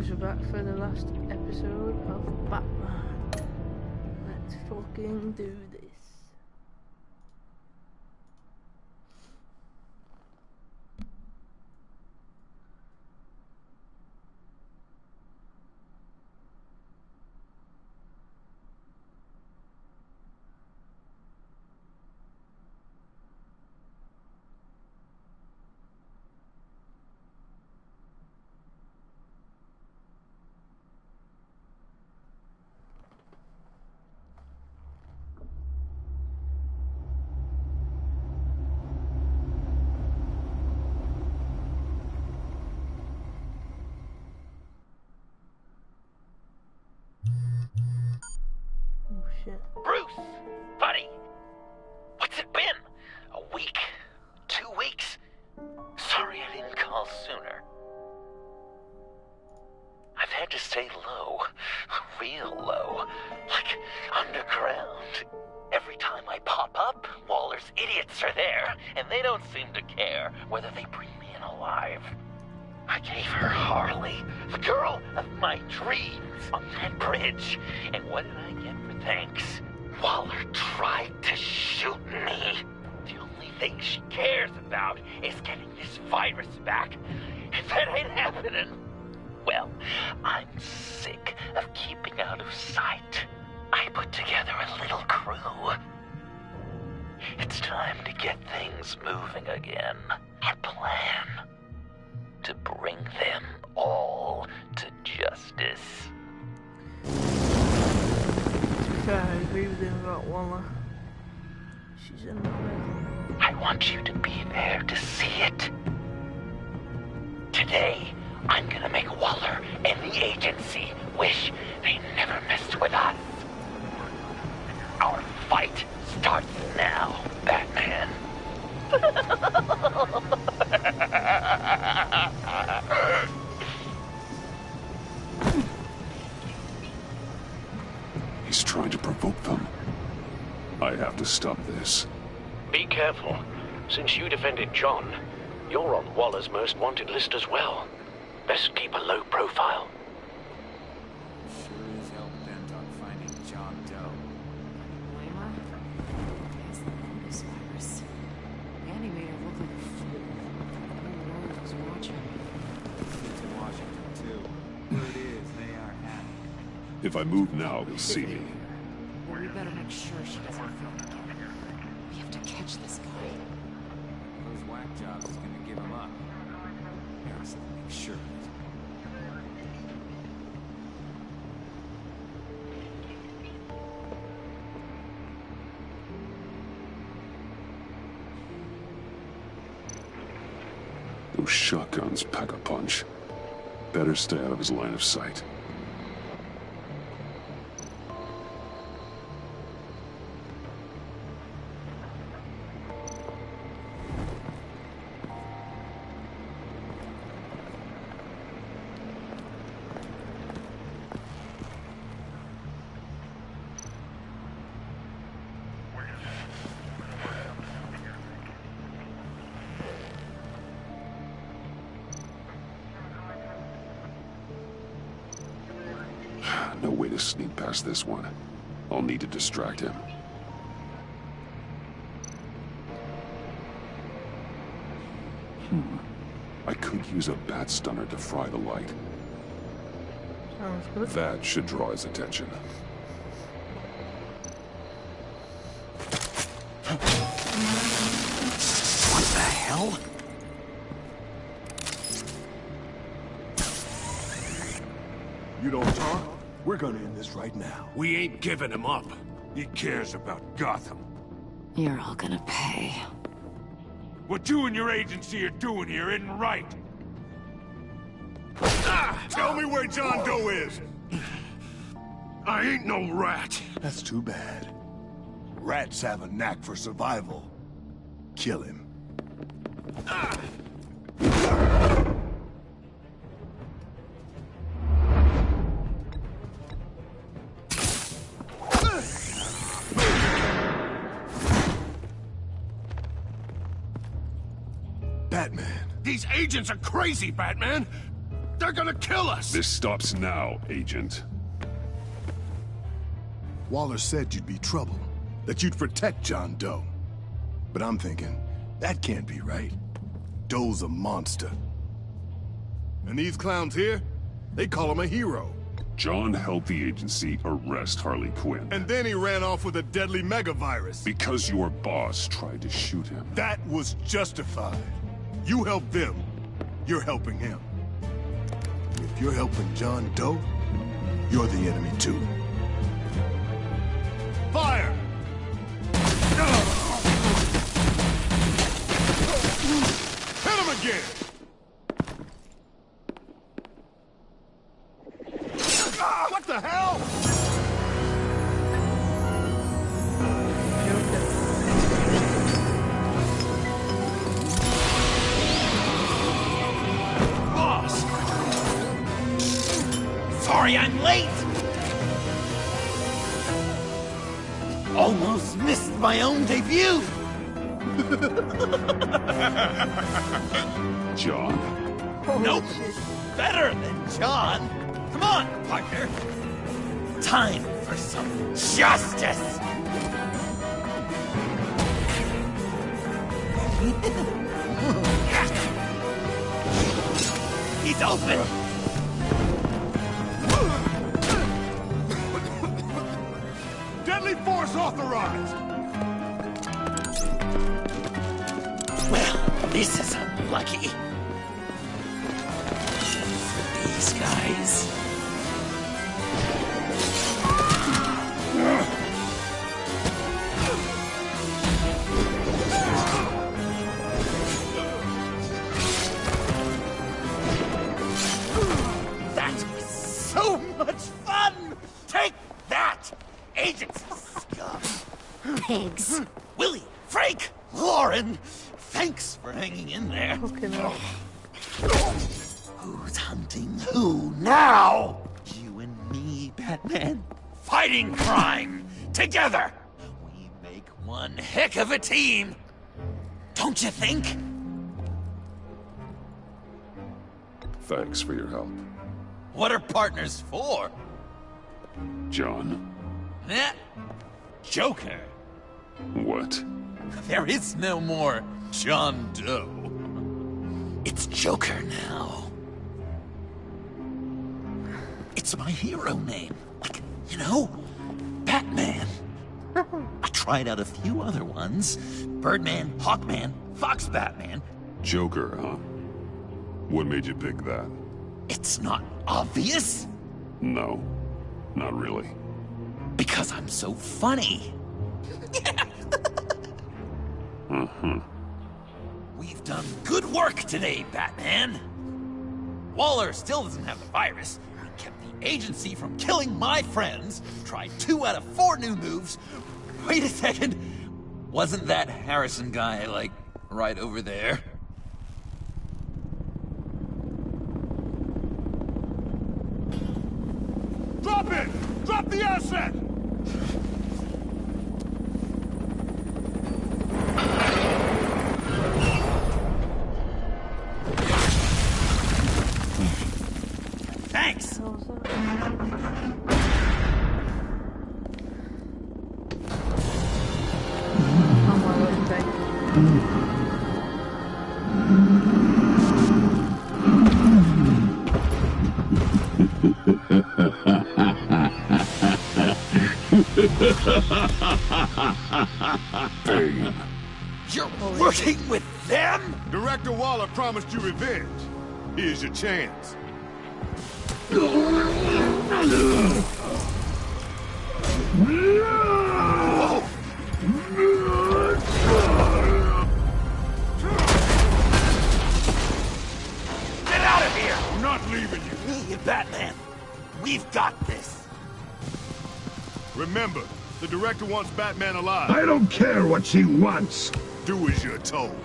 guys, we're back for the last episode of Batman. Let's fucking do this. Bruce, buddy, what's it been? A week? 2 weeks? Sorry I didn't call sooner. I've had to stay low, real low, like underground. Every time I pop up, Waller's idiots are there, and they don't seem to care whether they bring me in alive. I gave her Harley, the girl of my dreams, on that bridge, and what did I get for thanks? Waller tried to shoot me. The only thing she cares about is getting this virus back. If that ain't happening, well, I'm sick of keeping out of sight. I put together a little crew. It's time to get things moving again. Our plan: to bring them all to justice. I agree with him about Waller. She's annoying. I want you to be there to see it. Today, I'm gonna make Waller and the agency wish they never messed with us. Our fight starts now, Batman. He's trying to provoke them. I have to stop this. Be careful. Since you defended John, you're on Waller's most wanted list as well. Best keep a low profile. Sure is hell bent on finding John Doe. Blamer? It's the fungus virus. Andy made her look like a fool. The world was watching. It's in Washington, too. Where it is, they are happy. If I move now, he'll see me. Well, we better make sure she doesn't film again. We have to catch this guy. Those whack jobs is gonna give him up. Yes, make sure of it. Those shotguns pack a punch. Better stay out of his line of sight. No way to sneak past this one. I'll need to distract him. I could use a bat stunner to fry the light. Sounds good. That should draw his attention. What the hell? You don't talk? We're gonna end this right now. We ain't giving him up. He cares about Gotham. You're all gonna pay. What you and your agency are doing here isn't right. Tell me where John Doe is! I ain't no rat. That's too bad. Rats have a knack for survival. Kill him. These agents are crazy, Batman! They're gonna kill us! This stops now, Agent. Waller said you'd be trouble, that you'd protect John Doe. But I'm thinking, that can't be right. Doe's a monster. And these clowns here, they call him a hero. John helped the agency arrest Harley Quinn. And then he ran off with a deadly megavirus. Because your boss tried to shoot him. That was justified. You helped them, you're helping him. If you're helping John Doe, you're the enemy too. Fire! Hit him again! What the hell? Boss! Sorry I'm late! Almost missed my own debut! John? Nope! Better than John! Come on, partner! Time for some justice! He's open! Deadly force authorized! Well, this is unlucky. For these guys. That was so much fun! Take that, agents scum! Pigs. Willie, Frank, Lauren, thanks for hanging in there. Fucking hell. Who's hunting who now? You and me, Batman. Fighting crime together. We make one heck of a team. Don't you think? Thanks for your help. What are partners for? John? Eh? Joker. What? There is no more John Doe. It's Joker now. It's my hero name. Like, you know, Batman. I tried out a few other ones. Birdman, Hawkman, Fox Batman. Joker, huh? What made you pick that? It's not obvious. No, not really. Because I'm so funny. We've done good work today, Batman. Waller still doesn't have the virus. He kept the agency from killing my friends. Tried 2 out of 4 new moves. Wait a second. Wasn't that Harrison guy, like, right over there? Drop it! Drop the asset! Thanks! What was that? Oh my Logitech. Bang. You're working with them? Director Waller promised you revenge. Here's your chance. Get out of here! I'm not leaving you. Me and Batman, we've got this. Remember, the director wants Batman alive. I don't care what she wants. Do as you're told.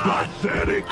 Pathetic.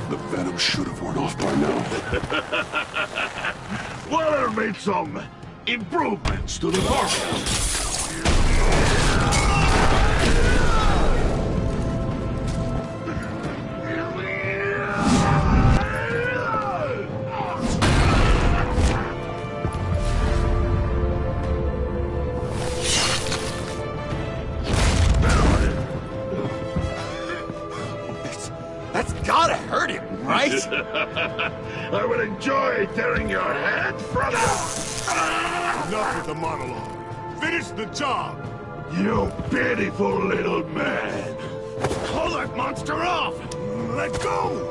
The venom should have worn off by now. Waller made some improvements to the formula. That's gotta hurt him, right? I would enjoy tearing your head from out. Enough with the monologue. Finish the job! You pitiful little man. Call that monster off! Let go!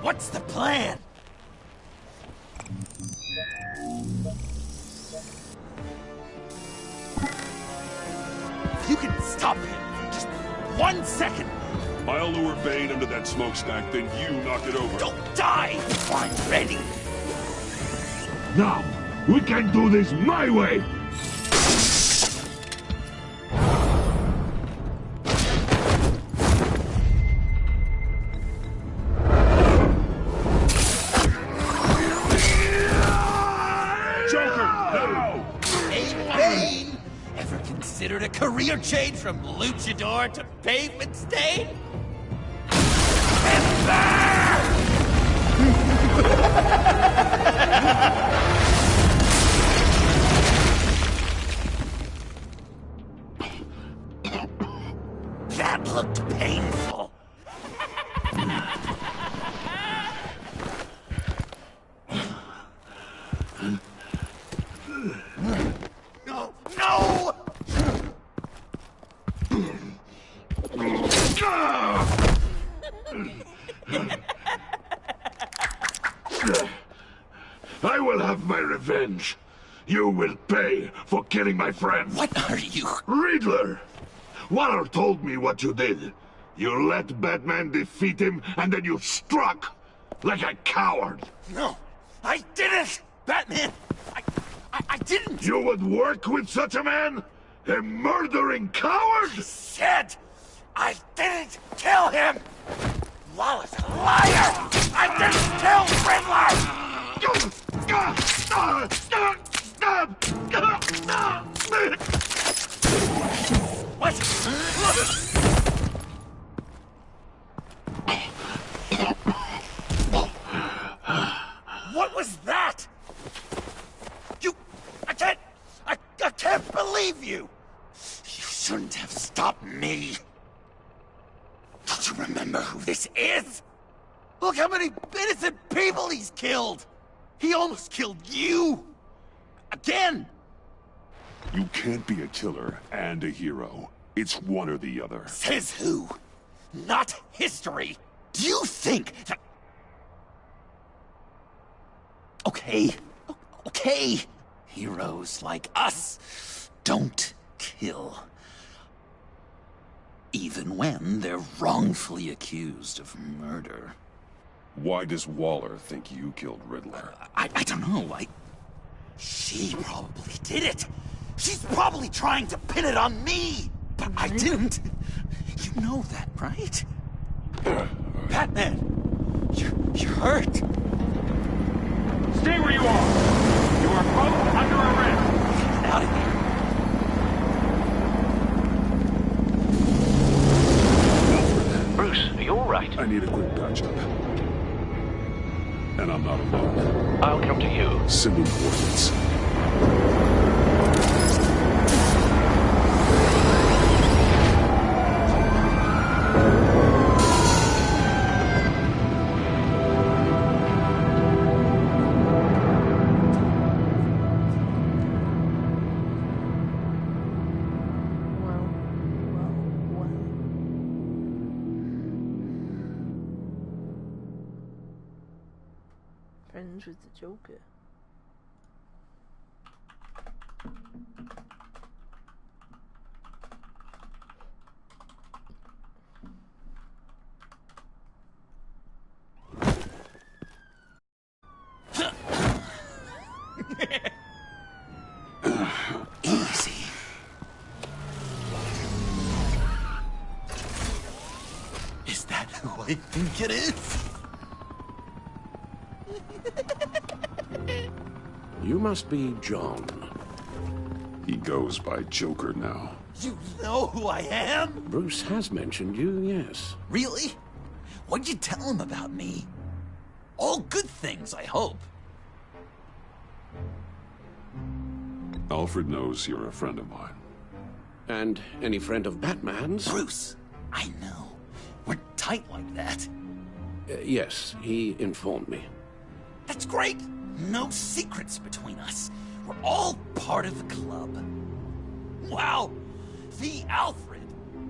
What's the plan? If you can stop him for just 1 second. I'll lure Bane into that smokestack, then you knock it over. Don't die! I'm ready. Now, we can do this my way. Considered a career change from luchador to pavement stain? That looked painful. No! No! I will have my revenge. You will pay for killing my friend. What are you? Riddler! Waller told me what you did. You let Batman defeat him, and then you struck like a coward. No, I didn't! Batman! I didn't! You would work with such a man? A murdering coward? I said I didn't kill him! Lawless liar! I didn't kill Riddler! What? What was that? I can't believe you! You shouldn't have stopped me. Don't you remember who this is? Look how many innocent people he's killed! He almost killed you! Again! You can't be a killer and a hero. It's one or the other. Says who? Not history! Do you think that... Okay. Heroes like us don't kill. Even when they're wrongfully accused of murder. Why does Waller think you killed Riddler? I don't know. She probably did it. She's probably trying to pin it on me. But I didn't. You know that, right? Batman, you're hurt. Stay where you are. You are both under arrest. Get out of here. Bruce, are you all right? I need a quick patch-up. And I'm not alone. I'll come to you. Sending coordinates. Friends with the Joker. Easy. Is that who I think it is? You must be John. He goes by Joker now. You know who I am? Bruce has mentioned you, yes. Really? What'd you tell him about me? All good things, I hope. Alfred knows you're a friend of mine. And any friend of Batman's? Bruce, I know. We're tight like that. Yes, he informed me. That's great. No secrets between us. We're all part of the club. Wow, the Alfred.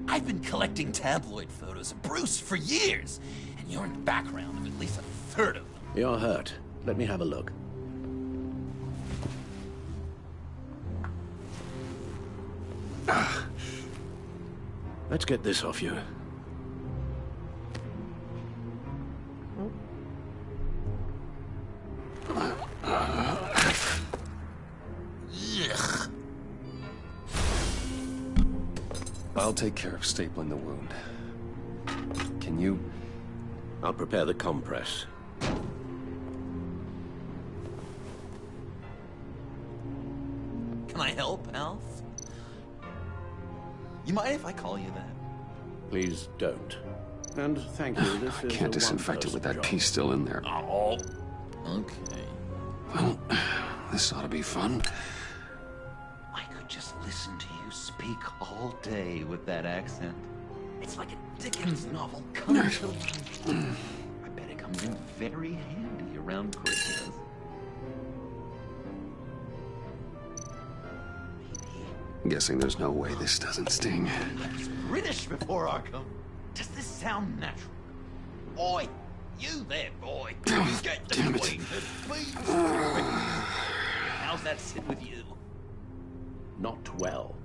I've been collecting tabloid photos of Bruce for years, and you're in the background of at least a third of them. You're hurt. Let me have a look. Let's get this off you. Ugh. I'll take care of stapling the wound. Can you? I'll prepare the compress. Can I help, Alf? You mind if I call you that? Please don't. And thank you. This I is can't a disinfect it with that one-person piece still in there. Oh, okay. Well, this ought to be fun. I could just listen to you speak all day with that accent. It's like a Dickens novel come to life. I bet it comes in very handy around Christmas. I'm guessing there's no way this doesn't sting. I was British before Arkham. Does this sound natural? Oi, you there, boy. Get acquainted, please. How's that sit with you? Not well.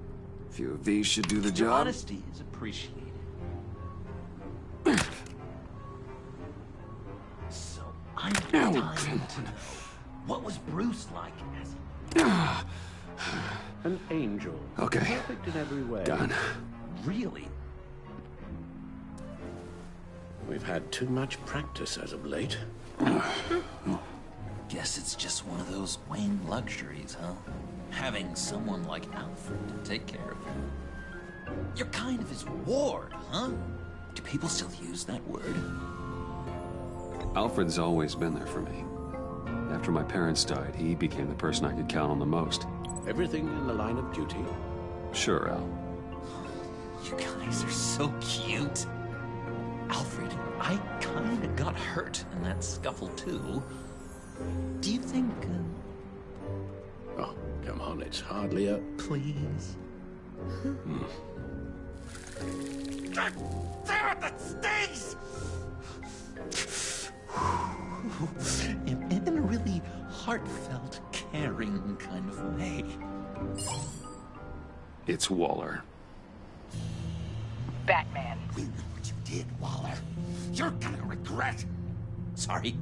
A few of these should do the Your job. honesty is appreciated. So I'm dying to know, what was Bruce like as An angel. Okay. Perfect in every way. Done. really? We've had too much practice as of late. Guess it's just one of those Wayne luxuries, huh? Having someone like Alfred to take care of you. You're kind of his ward, huh? Do people still use that word? Alfred's always been there for me. After my parents died, he became the person I could count on the most. Everything in the line of duty. Sure, Al. You guys are so cute. Alfred, I kinda got hurt in that scuffle too. Do you think, Oh, come on, it's hardly a... please? God damn it, that stings! In a really heartfelt, caring kind of way. It's Waller. Batman. We know what you did, Waller. You're gonna regret. Sorry.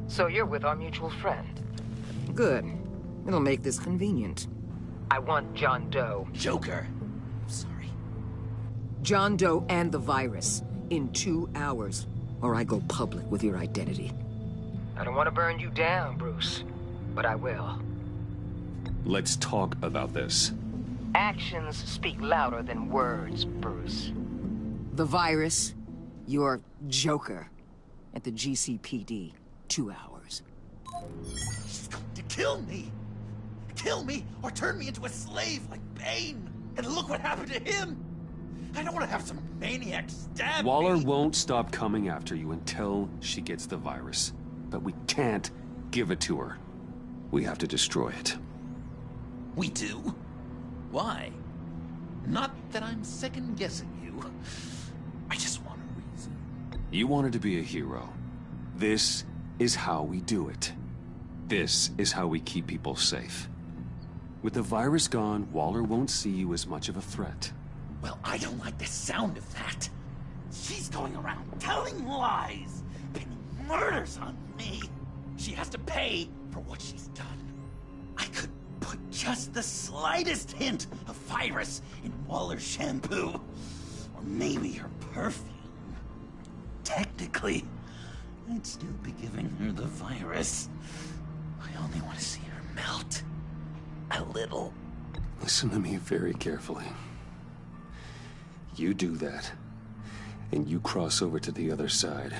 So you're with our mutual friend. Good. It'll make this convenient. I want John Doe. Joker. Sorry. John Doe and the virus. In 2 hours. Or I go public with your identity. I don't want to burn you down, Bruce. But I will. Let's talk about this. Actions speak louder than words, Bruce. The virus. Your Joker. At the GCPD. 2 hours. She's going to kill me! Kill me or turn me into a slave like Bane! And look what happened to him! I don't want to have some maniac stab Waller me! won't stop coming after you until she gets the virus. But we can't give it to her. We have to destroy it. We do? Why? Not that I'm second-guessing you. I just want a reason. You wanted to be a hero. This is how we do it. This is how we keep people safe. With the virus gone, Waller won't see you as much of a threat. Well, I don't like the sound of that. She's going around telling lies, pinning murders on me. She has to pay for what she's done. I could put just the slightest hint of virus in Waller's shampoo. Or maybe her perfume. Technically, I'd still be giving her the virus. I only want to see her melt. A little. Listen to me very carefully. You do that, and you cross over to the other side.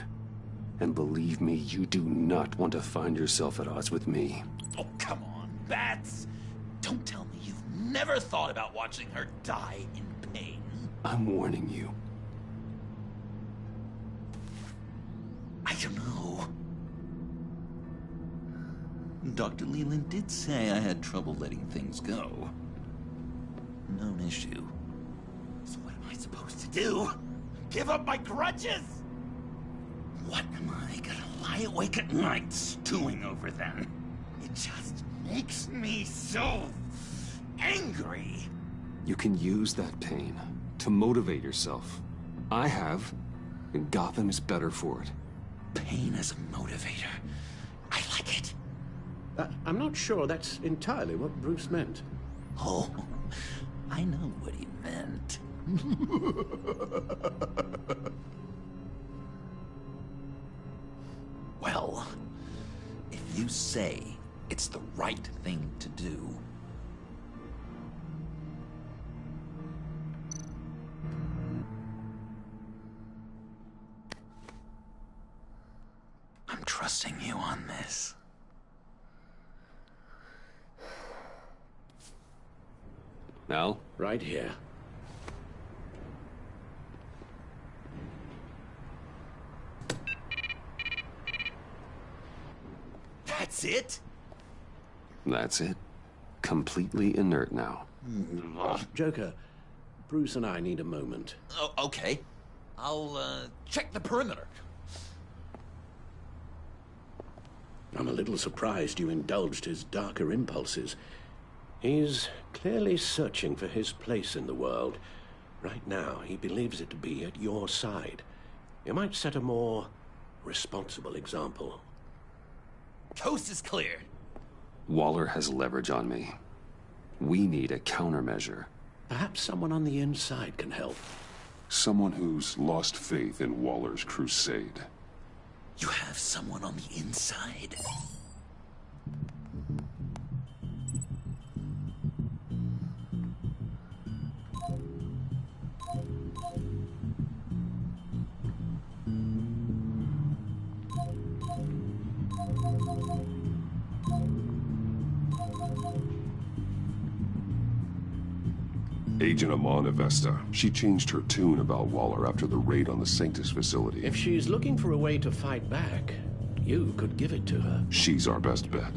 And believe me, you do not want to find yourself at odds with me. Oh, come on, Bats. Don't tell me you've never thought about watching her die in pain. I'm warning you. I don't know. Dr. Leland did say I had trouble letting things go. No issue. So what am I supposed to do? Give up my grudges? What am I gonna lie awake at night stewing over then? It just makes me so angry. You can use that pain to motivate yourself. I have, and Gotham is better for it. Pain as a motivator. I like it. I'm not sure that's entirely what Bruce meant. Oh, I know what he meant. Well, if you say it's the right thing to do, I'm trusting you on this. Now? Right here. That's it? That's it. Completely inert now. Joker, Bruce and I need a moment. Oh, okay. I'll, check the perimeter. I'm a little surprised you indulged his darker impulses. He's clearly searching for his place in the world. Right now, he believes it to be at your side. You might set a more responsible example. Coast is clear. Waller has leverage on me. We need a countermeasure. Perhaps someone on the inside can help. Someone who's lost faith in Waller's crusade. You have someone on the inside? Agent Amanda Vesta. She changed her tune about Waller after the raid on the Sanctus facility. If she's looking for a way to fight back, you could give it to her. She's our best bet.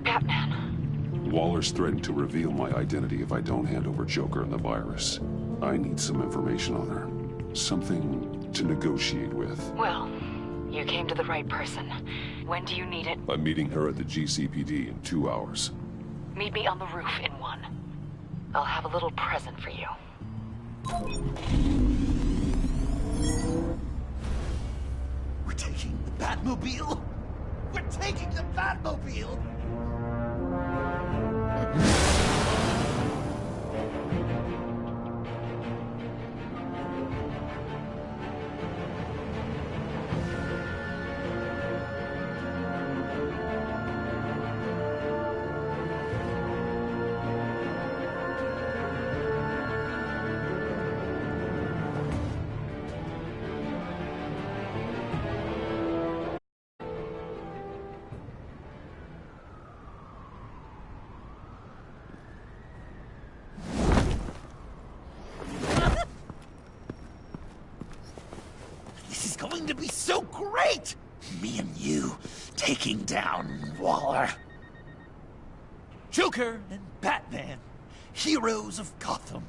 Batman. Waller's threatened to reveal my identity if I don't hand over Joker and the virus. I need some information on her. Something to negotiate with. Well, you came to the right person. When do you need it? I'm meeting her at the GCPD in 2 hours. Meet me on the roof in 1. I'll have a little present for you. We're taking the Batmobile? We're taking the Batmobile! great! Me and you taking down Waller. Joker and Batman, heroes of Gotham.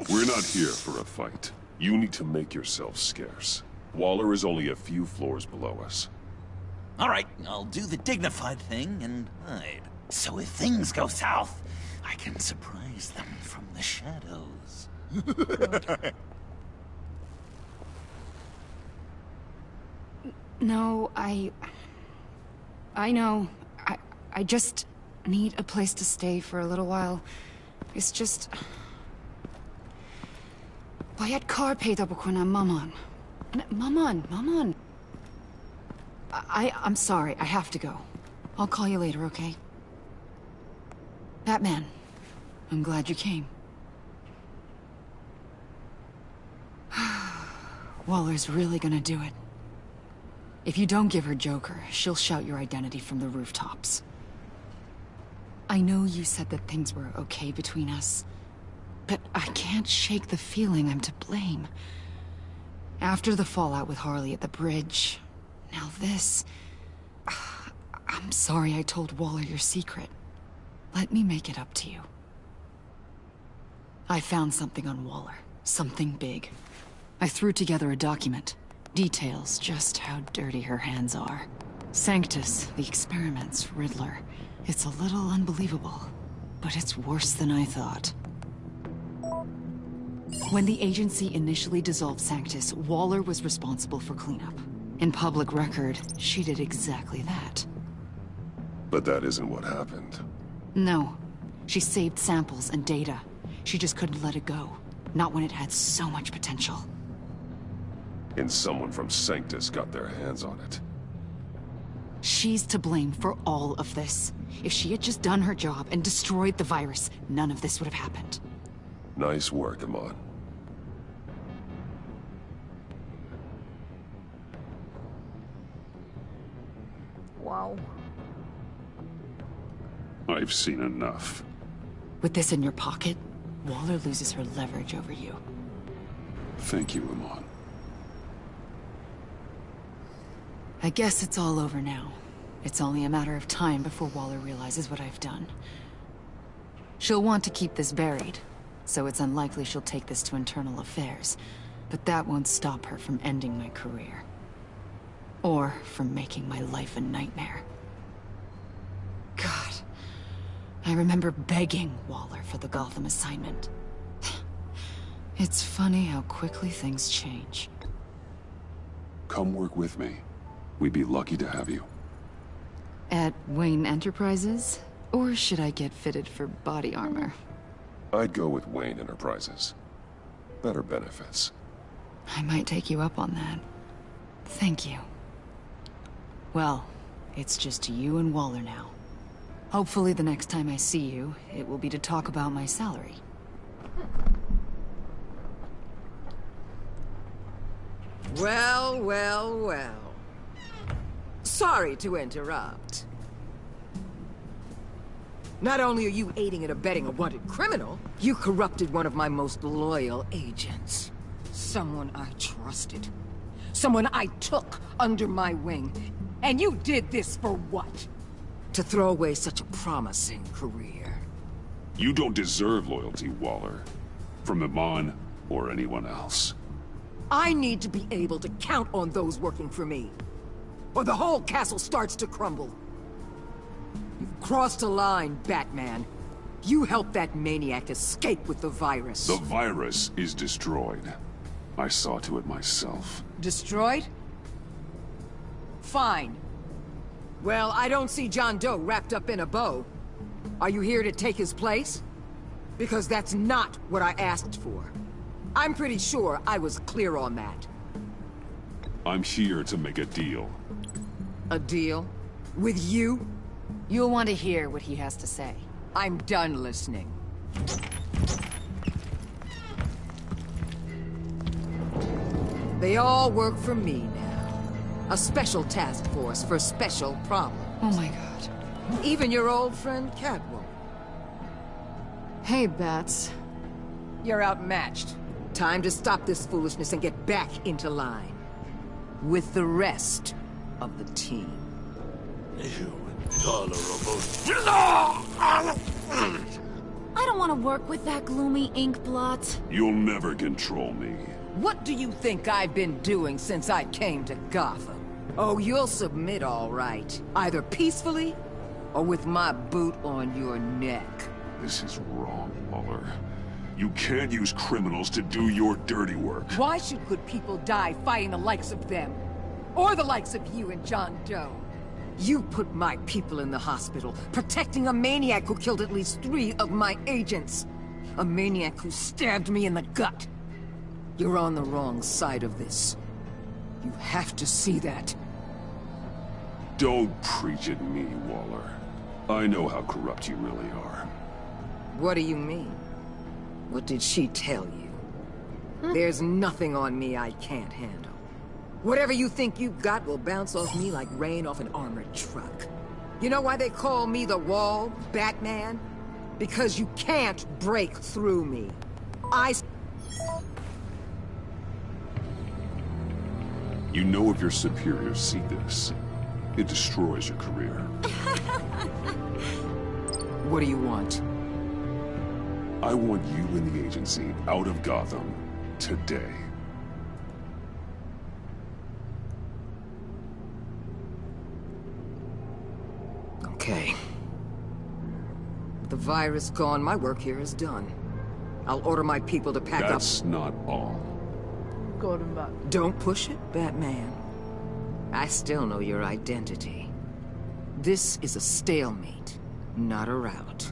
We're not here for a fight. You need to make yourself scarce. Waller is only a few floors below us. All right, I'll do the dignified thing and hide. So if things go south, I can surprise them from the shadows. No, I know. I just need a place to stay for a little while. It's just... باید کار پیدا بکنم مامان. Maman. I'm sorry, I have to go. I'll call you later, okay? Batman, I'm glad you came. Waller's really gonna do it. If you don't give her Joker, she'll shout your identity from the rooftops. I know you said that things were okay between us, but I can't shake the feeling I'm to blame. After the fallout with Harley at the bridge, now this... I'm sorry I told Waller your secret. Let me make it up to you. I found something on Waller. Something big. I threw together a document. Details just how dirty her hands are. Sanctus, the experiments, Riddler. It's a little unbelievable, but it's worse than I thought. When the agency initially dissolved Sanctus, Waller was responsible for cleanup. In public record, she did exactly that. But that isn't what happened. No. She saved samples and data. She just couldn't let it go. Not when it had so much potential. And someone from Sanctus got their hands on it. She's to blame for all of this. If she had just done her job and destroyed the virus, none of this would have happened. Nice work, Amon. Wow. I've seen enough. With this in your pocket, Waller loses her leverage over you. Thank you, Amon. I guess it's all over now. It's only a matter of time before Waller realizes what I've done. She'll want to keep this buried, so it's unlikely she'll take this to internal affairs. But that won't stop her from ending my career. Or from making my life a nightmare. God. I remember begging Waller for the Gotham assignment. It's funny how quickly things change. Come work with me. We'd be lucky to have you. At Wayne Enterprises? Or should I get fitted for body armor? I'd go with Wayne Enterprises. Better benefits. I might take you up on that. Thank you. Well, it's just you and Waller now. Hopefully the next time I see you, it will be to talk about my salary. Well. Sorry to interrupt. Not only are you aiding and abetting a wanted criminal, you corrupted one of my most loyal agents. Someone I trusted. Someone I took under my wing. And you did this for what? To throw away such a promising career. You don't deserve loyalty, Waller. From Amon or anyone else. I need to be able to count on those working for me. Or the whole castle starts to crumble. You've crossed a line, Batman. You helped that maniac escape with the virus. The virus is destroyed. I saw to it myself. Destroyed? Fine. Well, I don't see John Doe wrapped up in a bow. Are you here to take his place? Because that's not what I asked for. I'm pretty sure I was clear on that. I'm here to make a deal. A deal? With you? You'll want to hear what he has to say. I'm done listening. They all work for me now. A special task force for special problems. Oh my god. Even your old friend Catwoman. Hey, Bats. You're outmatched. Time to stop this foolishness and get back into line. With the rest of the team. You intolerable... I don't want to work with that gloomy ink blot. You'll never control me. What do you think I've been doing since I came to Gotham? Oh, you'll submit all right. Either peacefully, or with my boot on your neck. This is wrong, Waller. You can't use criminals to do your dirty work. Why should good people die fighting the likes of them? Or the likes of you and John Doe? You put my people in the hospital, protecting a maniac who killed at least 3 of my agents. A maniac who stabbed me in the gut. You're on the wrong side of this. You have to see that. Don't preach at me, Waller. I know how corrupt you really are. What do you mean? What did she tell you? There's nothing on me I can't handle. Whatever you think you got will bounce off me like rain off an armored truck. You know why they call me the Wall, Batman? Because you can't break through me. You know if your superiors see this, it destroys your career. What do you want? I want you and the agency out of Gotham today. Okay. With the virus gone, my work here is done. I'll order my people to pack up... That's not all. Got him back. Don't push it, Batman. I still know your identity. This is a stalemate, not a rout.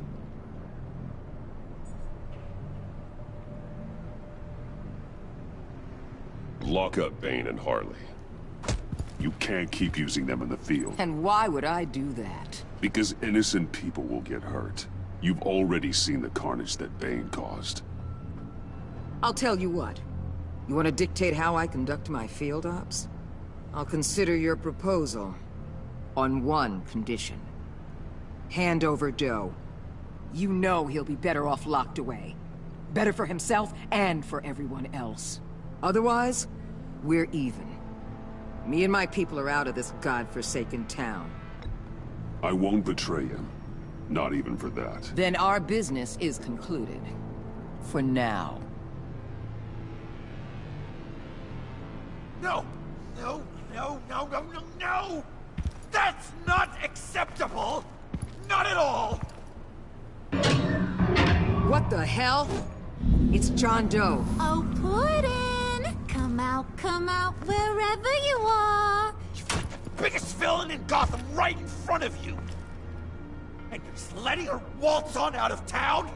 Lock up Bane and Harley. You can't keep using them in the field. And why would I do that? Because innocent people will get hurt. You've already seen the carnage that Bane caused. I'll tell you what. You want to dictate how I conduct my field ops? I'll consider your proposal. On one condition. Hand over Doe. You know he'll be better off locked away. Better for himself and for everyone else. Otherwise, we're even. Me and my people are out of this godforsaken town. I won't betray him. Not even for that. Then our business is concluded. For now. No! No, no, no, no, no, no! That's not acceptable! Not at all! What the hell? It's John Doe. Oh, Puddin'! Come out, wherever you are! Biggest villain in Gotham right in front of you! And you're just letting her waltz on out of town?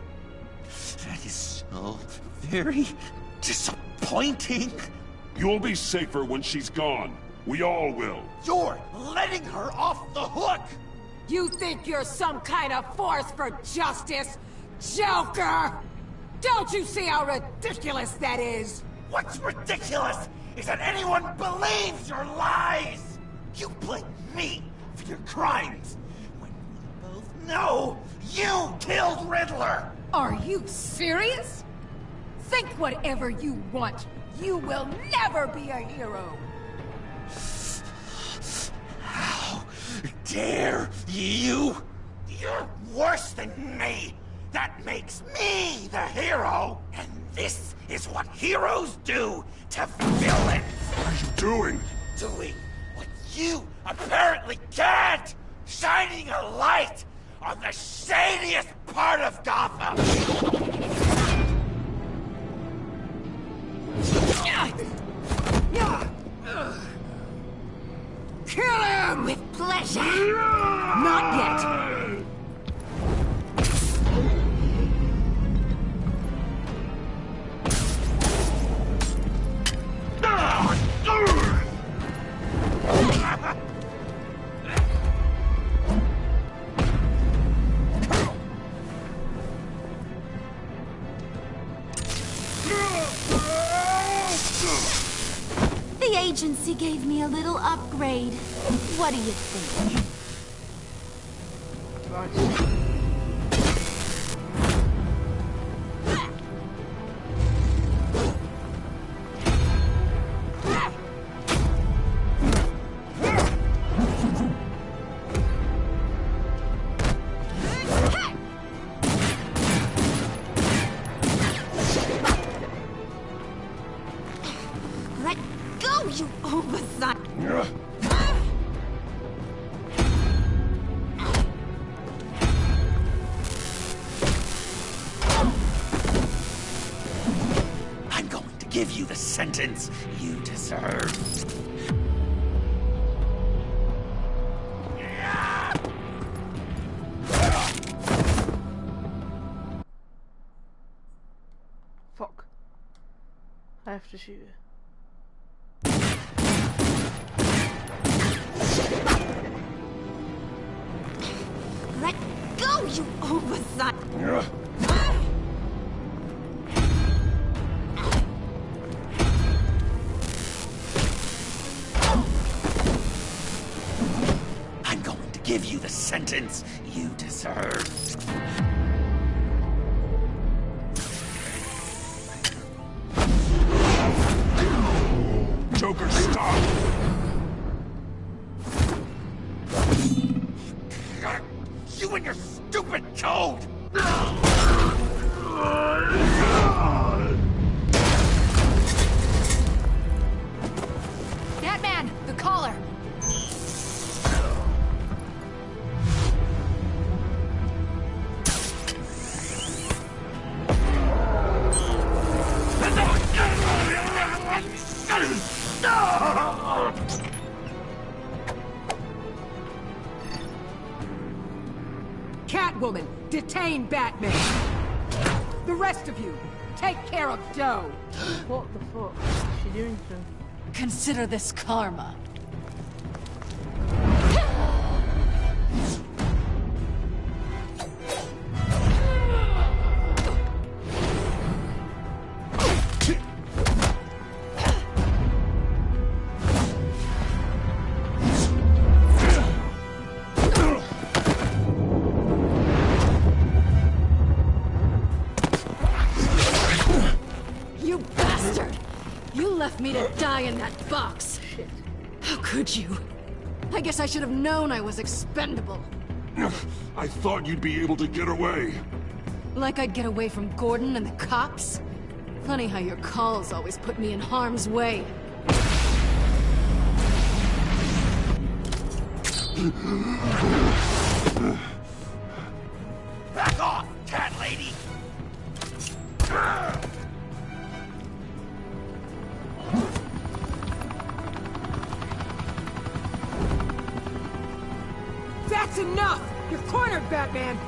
That is so very disappointing. You'll be safer when she's gone. We all will. You're letting her off the hook! You think you're some kind of force for justice, Joker? Don't you see how ridiculous that is? What's ridiculous is that anyone believes your lies! You blame me for your crimes, when we both know you killed Riddler! Are you serious? Think whatever you want. You will never be a hero! How dare you? You're worse than me! That makes me the hero! And this is what heroes do to villains! What are you doing? Doing what you apparently can't! Shining a light on the shadiest part of Gotham! Kill him! With pleasure! Not yet! The agency gave me a little upgrade. What do you think? I'm going to give you the sentence you deserve. Fuck. I have to shoot her. Let go, you oversight! I'm going to give you the sentence you deserve. Joker, stop! You and your stupid code! Batman, the collar. Catwoman, detain Batman. The rest of you, take care of Doe. What the fuck is she doing to him? Consider this karma. You bastard! You left me to die in that box. Shit. How could you? I guess I should have known I was expendable. I thought you'd be able to get away. Like I'd get away from Gordon and the cops? Funny how your calls always put me in harm's way. Back off, cat lady! That's enough! You're cornered, Batman!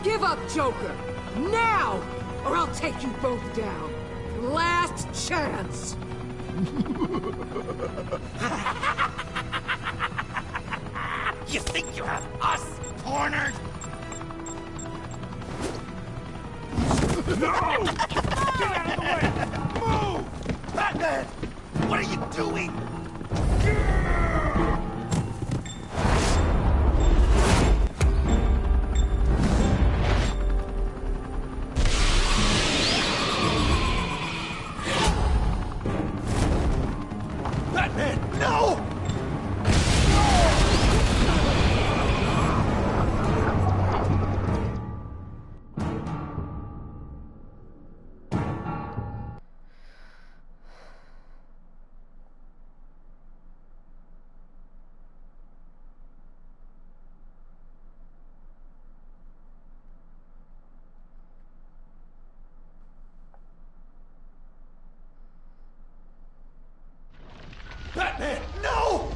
Give up, Joker! Now! Or I'll take you both down. Last chance! You think you have us cornered? No! Get out of the way! Move! Batman! What are you doing? Batman, no! Batman, no!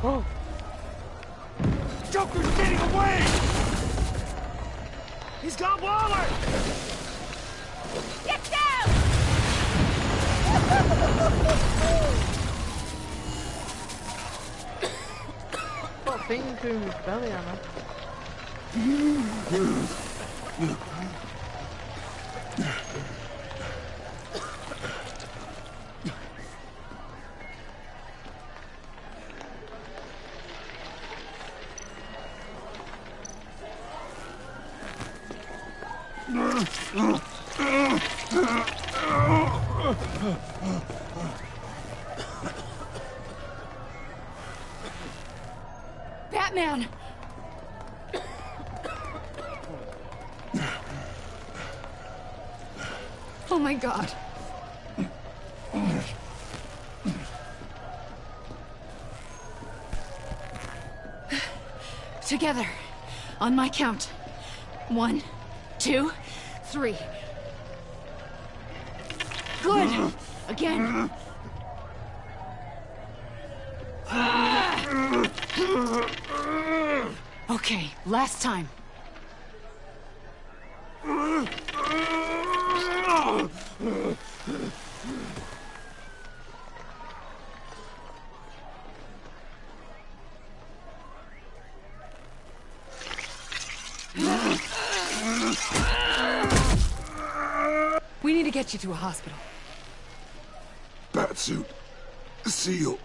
Oh. Joker's getting away! He's got Waller! Get down! What thing through his belly on her? Batman! Oh my God. Together. On my count. 1, 2, 3. Good. Again. Okay, last time. We need to get you to a hospital. Batsuit. Seal.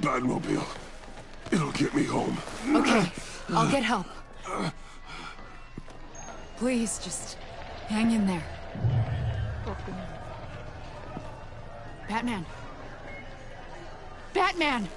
Batmobile. It'll get me home. Okay, I'll get help. Please, just hang in there. Batman. Batman!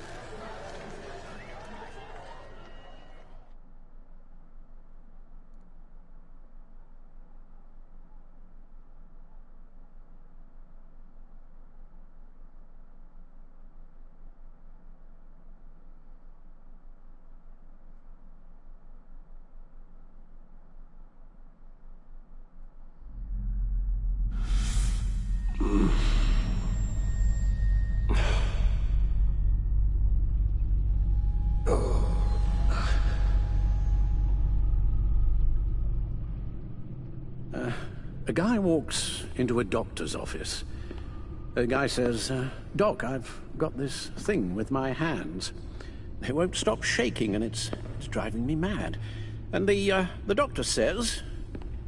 A guy walks into a doctor's office. The guy says, Doc, I've got this thing with my hands. They won't stop shaking and it's driving me mad. And the doctor says,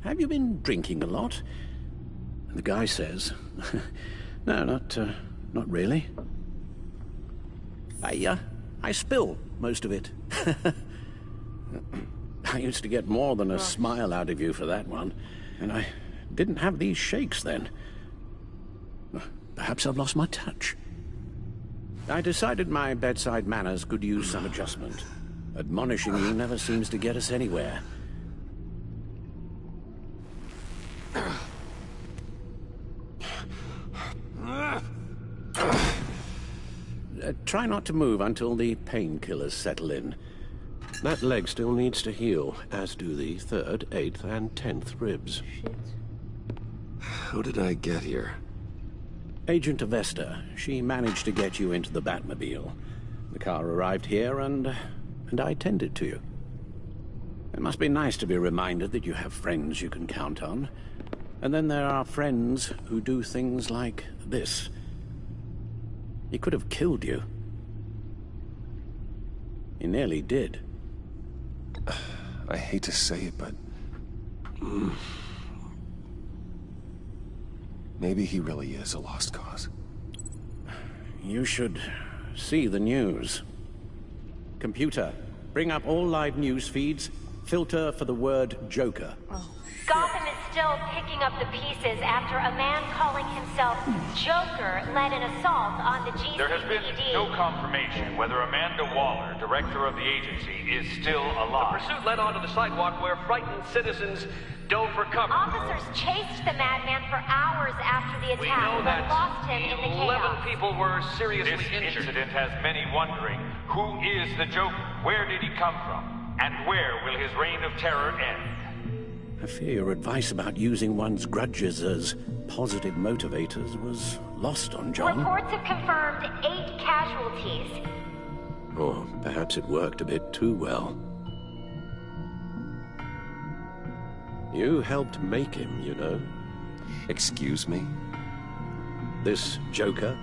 have you been drinking a lot? And the guy says, no, not really. I spill most of it. I used to get more than a smile out of you for that one. And I didn't have these shakes then. Perhaps I've lost my touch. I decided my bedside manners could use some adjustment. Admonishing you never seems to get us anywhere. Try not to move until the painkillers settle in. That leg still needs to heal, as do the 3rd, 8th, and 10th ribs. Shit. How did I get here? Agent Avesta, she managed to get you into the Batmobile. The car arrived here, and I tended to you. It must be nice to be reminded that you have friends you can count on. And then there are friends who do things like this. He could have killed you. He nearly did. I hate to say it, but... maybe he really is a lost cause. You should see the news. Computer, bring up all live news feeds. Filter for the word Joker. Gotham is still picking up the pieces after a man calling himself Joker led an assault on the GCPD. There has been no confirmation whether Amanda Waller, director of the agency, is still alive. The pursuit led onto the sidewalk where frightened citizens dove for cover. Officers chased the madman for hours after the We attack, know but that lost him in the 11 chaos. people were seriously This injured. incident has many wondering, who is the Joker? Where did he come from? And where will his reign of terror end? I fear your advice about using one's grudges as positive motivators was lost on John. Reports have confirmed 8 casualties. Or perhaps it worked a bit too well. You helped make him, you know. Excuse me? This Joker,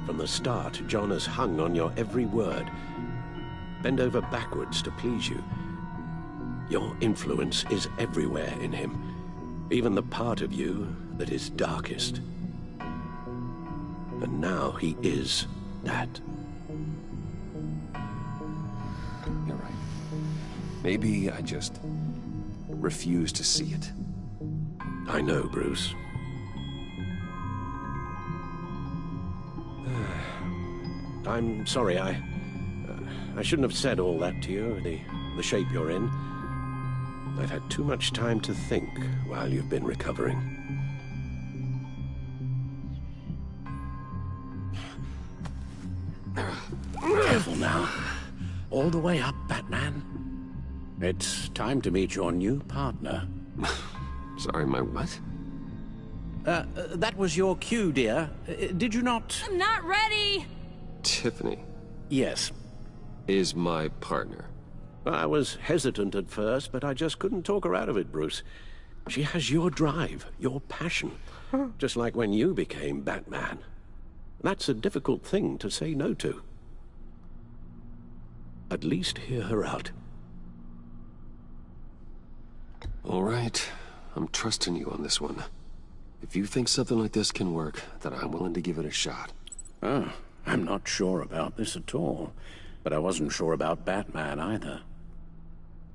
from the start, John has hung on your every word. Bend over backwards to please you. Your influence is everywhere in him, even the part of you that is darkest. And now he is that. You're right. Maybe I just refuse to see it. I know, Bruce. I'm sorry, I shouldn't have said all that to you, the shape you're in. I've had too much time to think while you've been recovering. Careful now. All the way up, Batman. It's time to meet your new partner. Sorry, my what? That was your cue, dear. Did you not? I'm not ready! Tiffany. Yes. Is my partner. I was hesitant at first, but I just couldn't talk her out of it, Bruce. She has your drive, your passion. Just like when you became Batman. That's a difficult thing to say no to. At least hear her out. All right. I'm trusting you on this one. If you think something like this can work, then I'm willing to give it a shot. Oh, I'm not sure about this at all. But I wasn't sure about Batman either.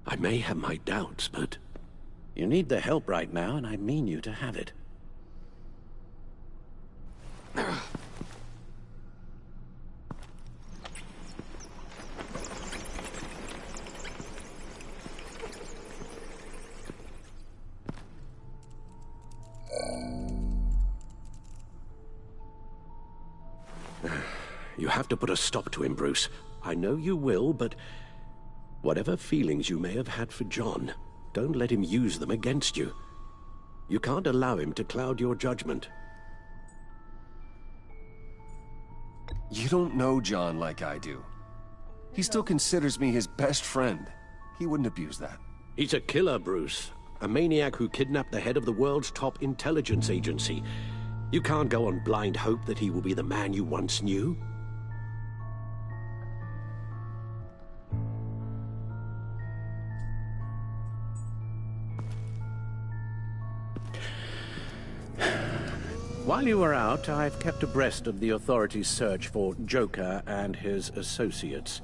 I may have my doubts, but you need the help right now, and I mean you to have it. You have to put a stop to him, Bruce. I know you will, but whatever feelings you may have had for John, don't let him use them against you. You can't allow him to cloud your judgment. You don't know John like I do. He still considers me his best friend. He wouldn't abuse that. He's a killer, Bruce. A maniac who kidnapped the head of the world's top intelligence agency. You can't go on blind hope that he will be the man you once knew. While you were out, I've kept abreast of the authorities' search for Joker and his associates.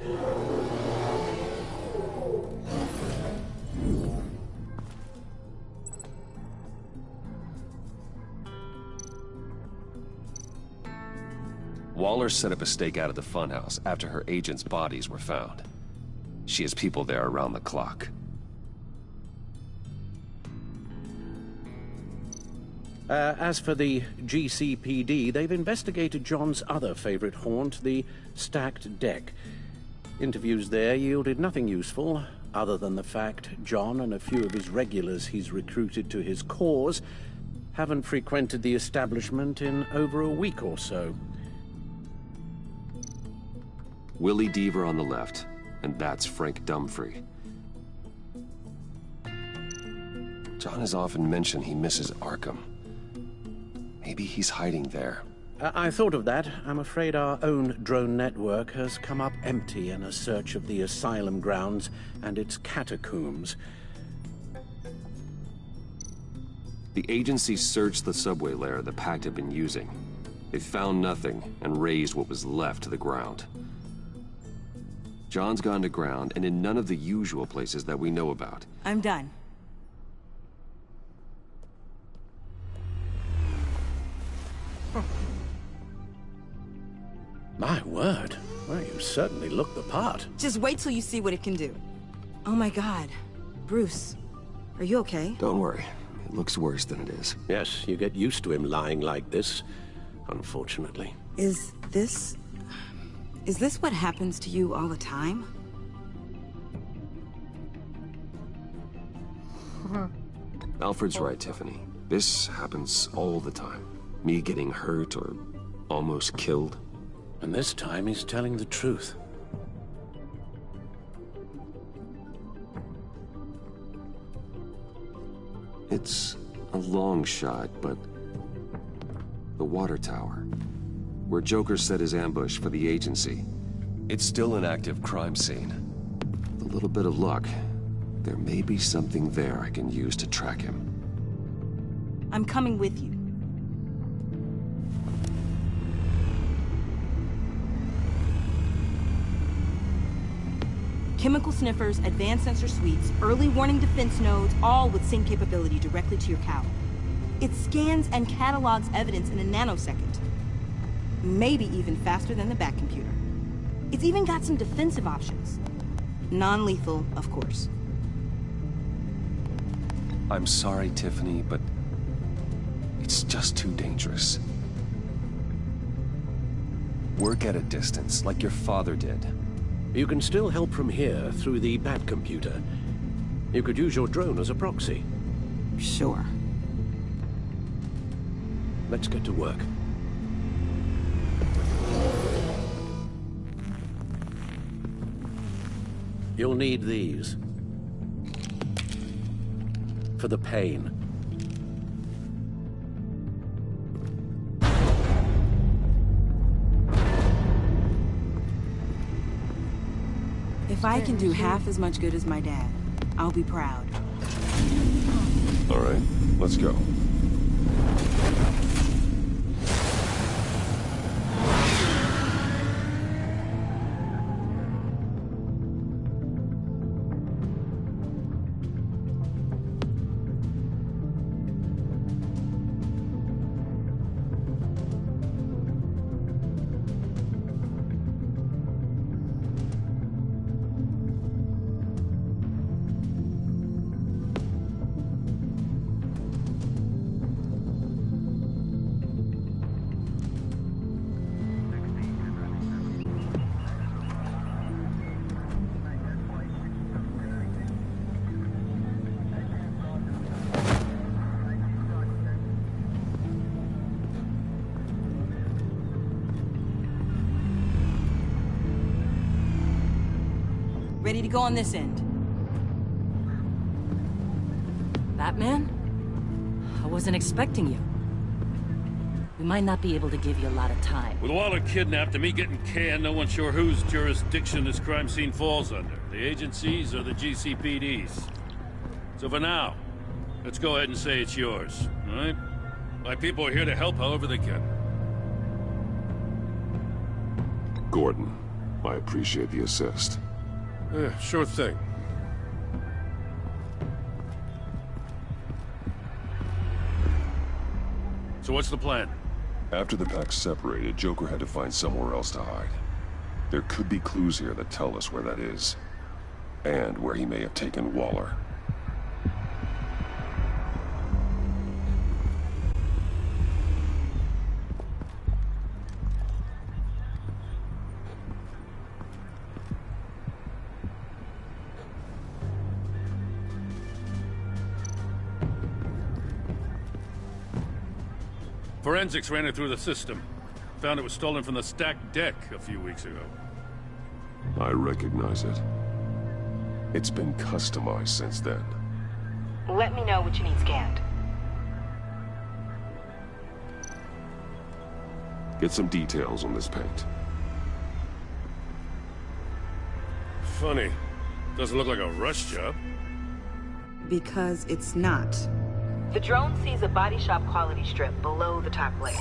Waller set up a stakeout at the funhouse after her agents' bodies were found. She has people there around the clock. As for the GCPD, they've investigated John's other favorite haunt, the stacked deck. Interviews there yielded nothing useful, other than the fact John and a few of his regulars he's recruited to his cause haven't frequented the establishment in over a week or so. Willie Deaver on the left, and that's Frank Dumfrey. John has often mentioned he misses Arkham. Maybe he's hiding there. I thought of that. I'm afraid our own drone network has come up empty in a search of the asylum grounds and its catacombs. The agency searched the subway layer the Pact had been using. They found nothing and razed what was left to the ground. John's gone to ground and in none of the usual places that we know about. I'm done. My word. Well, you certainly look the part. Just wait till you see what it can do. Oh my God. Bruce, are you okay? Don't worry. It looks worse than it is. Yes, you get used to him lying like this, unfortunately. Is this what happens to you all the time? Alfred's right, Tiffany. This happens all the time. Me getting hurt or almost killed. And this time he's telling the truth. It's a long shot, but the water tower, where Joker set his ambush for the agency, it's still an active crime scene. With a little bit of luck, there may be something there I can use to track him. I'm coming with you. Chemical sniffers, advanced sensor suites, early warning defense nodes, all with sync capability directly to your cowl. It scans and catalogs evidence in a nanosecond. Maybe even faster than the Bat computer. It's even got some defensive options. Non-lethal, of course. I'm sorry, Tiffany, but it's just too dangerous. Work at a distance, like your father did. You can still help from here through the Bat computer. You could use your drone as a proxy. Sure. Let's get to work. You'll need these. For the pain. If I can do half as much good as my dad, I'll be proud. All right, let's go. Ready to go on this end. Batman? I wasn't expecting you. We might not be able to give you a lot of time. With Waller kidnapped and me getting canned, no one's sure whose jurisdiction this crime scene falls under. The agencies or the GCPD's. So for now, let's go ahead and say it's yours, all right? My people are here to help however they can. Gordon, I appreciate the assist. Yeah, sure thing. So what's the plan? After the pack separated, Joker had to find somewhere else to hide. There could be clues here that tell us where that is. And where he may have taken Waller. Forensics ran it through the system. Found it was stolen from the stacked deck a few weeks ago. I recognize it. It's been customized since then. Let me know what you need scanned. Get some details on this paint. Funny. Doesn't look like a rush job. Because it's not. The drone sees a body shop quality strip below the top layer.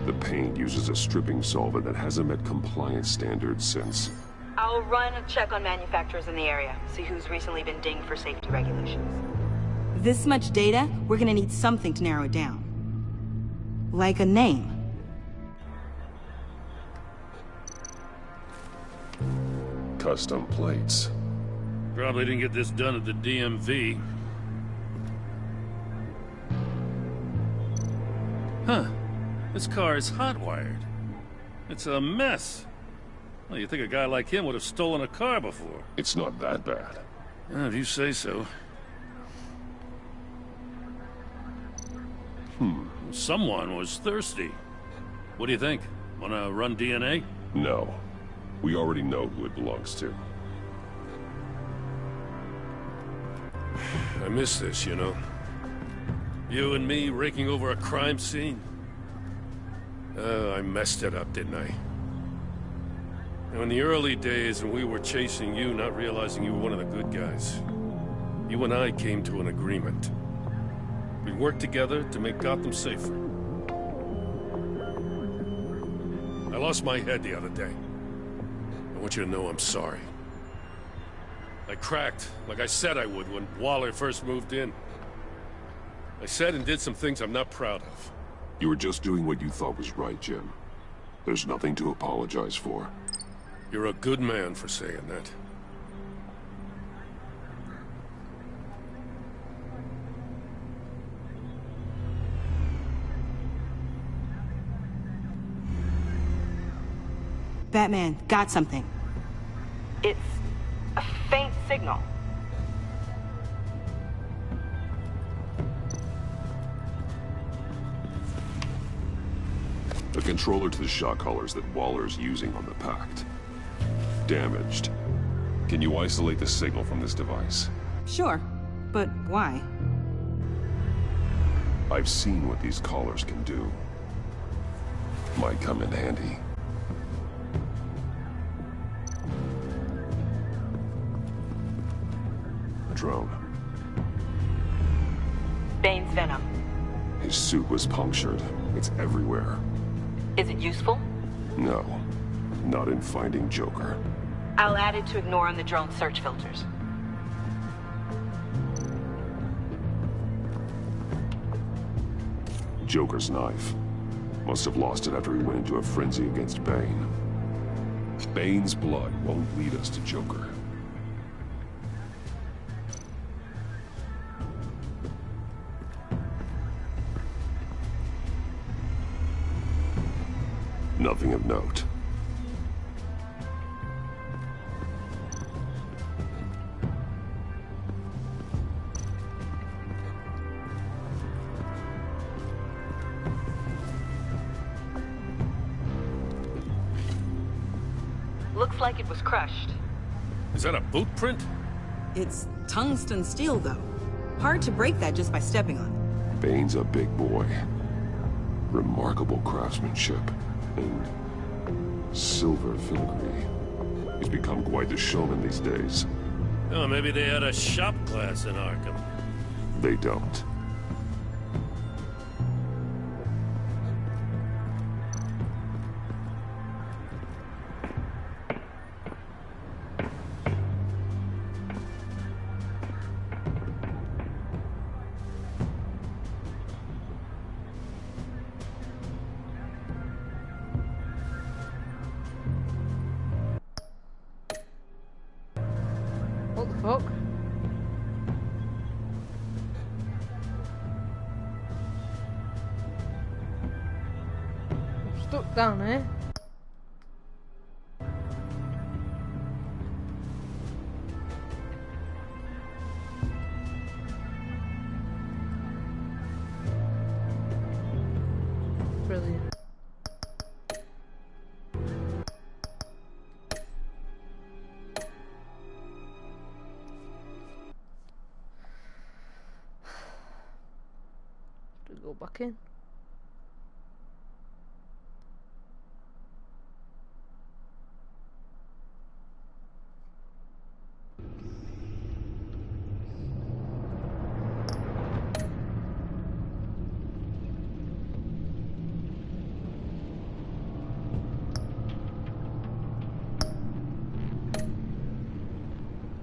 The paint uses a stripping solvent that hasn't met compliance standards since. I'll run a check on manufacturers in the area, see who's recently been dinged for safety regulations. This much data, we're gonna need something to narrow it down. Like a name. Custom plates. Probably didn't get this done at the DMV. Huh. This car is hot-wired. It's a mess. Well, you'd think a guy like him would have stolen a car before. It's not that bad. If you say so. Someone was thirsty. What do you think? Wanna run DNA? No. We already know who it belongs to. I miss this, you know. You and me raking over a crime scene. I messed it up, didn't I? Now, in the early days when we were chasing you, not realizing you were one of the good guys, you and I came to an agreement. We'd work together to make Gotham safer. I lost my head the other day. I want you to know I'm sorry. I cracked, like I said I would when Waller first moved in. I said and did some things I'm not proud of. You were just doing what you thought was right, Jim. There's nothing to apologize for. You're a good man for saying that. Batman, got something. It's a faint signal. A controller to the shot collars that Waller's using on the Pact. Damaged. Can you isolate the signal from this device? Sure, but why? I've seen what these collars can do. Might come in handy. Drone. Bane's venom. His suit was punctured. It's everywhere. Is it useful? No. Not in finding Joker. I'll add it to ignore on the drone search filters. Joker's knife. Must have lost it after he went into a frenzy against Bane. Bane's blood won't lead us to Joker. Nothing of note. Looks like it was crushed. Is that a boot print? It's tungsten steel, though. Hard to break that just by stepping on it. Bane's a big boy. Remarkable craftsmanship. And silver filigree. He's become quite the showman these days. Oh, maybe they had a shop class in Arkham. They don't. What the fuck? I'm stuck down here. Brilliant. Go back in.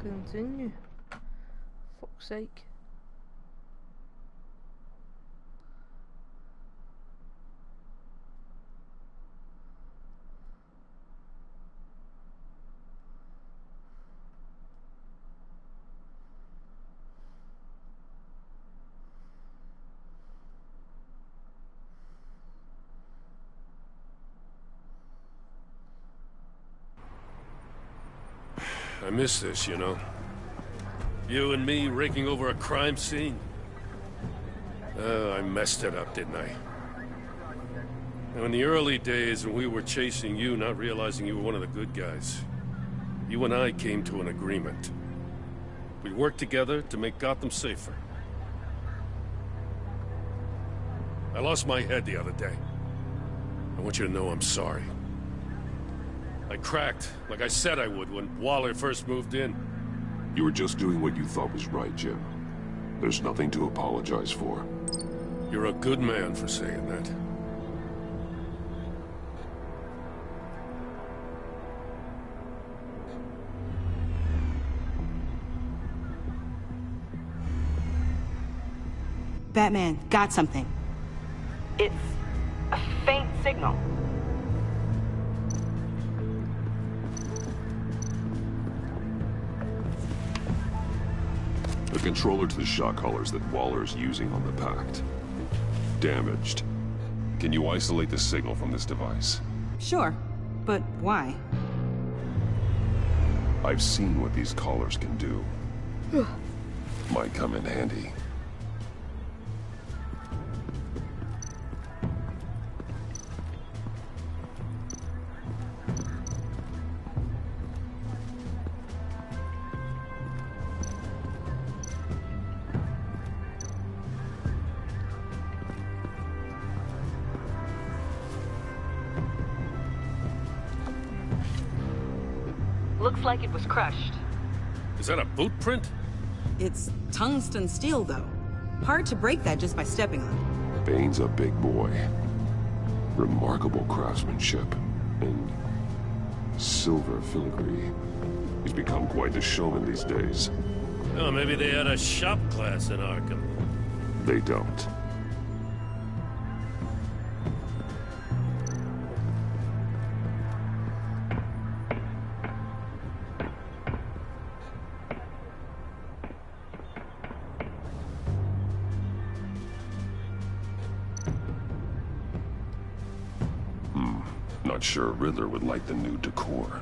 Continue. Fuck's sake. I miss this, you know. You and me raking over a crime scene. Oh, I messed it up, didn't I? Now, in the early days when we were chasing you, not realizing you were one of the good guys, you and I came to an agreement. We worked together to make Gotham safer. I lost my head the other day. I want you to know I'm sorry. I cracked, like I said I would when Waller first moved in. You were just doing what you thought was right, Jim. There's nothing to apologize for. You're a good man for saying that. Batman, got something. It's a faint signal. The controller to the shot collars that Waller's using on the Pact. Damaged. Can you isolate the signal from this device? Sure, but why? I've seen what these collars can do. Might come in handy. Looks like it was crushed. Is that a boot print? It's tungsten steel, though. Hard to break that just by stepping on it. Bane's a big boy. Remarkable craftsmanship. And silver filigree. He's become quite the showman these days. Oh, maybe they had a shop class in Arkham. They don't. Not sure Riddler would like the new decor.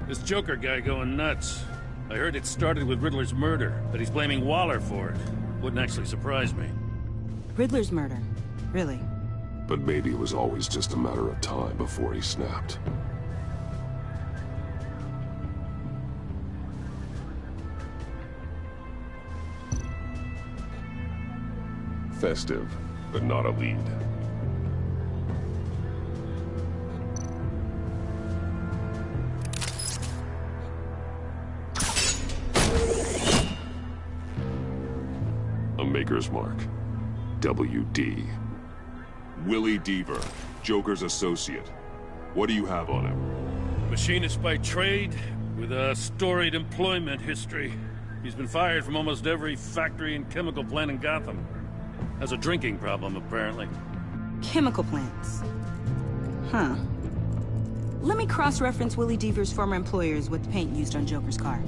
This Joker guy going nuts. I heard it started with Riddler's murder, but he's blaming Waller for it. Wouldn't actually surprise me. Riddler's murder? Really? But maybe it was always just a matter of time before he snapped. Festive, but not a lead. Maker's Mark. WD. Willie Deaver, Joker's associate. What do you have on him? Machinist by trade, with a storied employment history. He's been fired from almost every factory and chemical plant in Gotham. Has a drinking problem, apparently. Chemical plants. Huh. Let me cross-reference Willie Deaver's former employers with the paint used on Joker's car.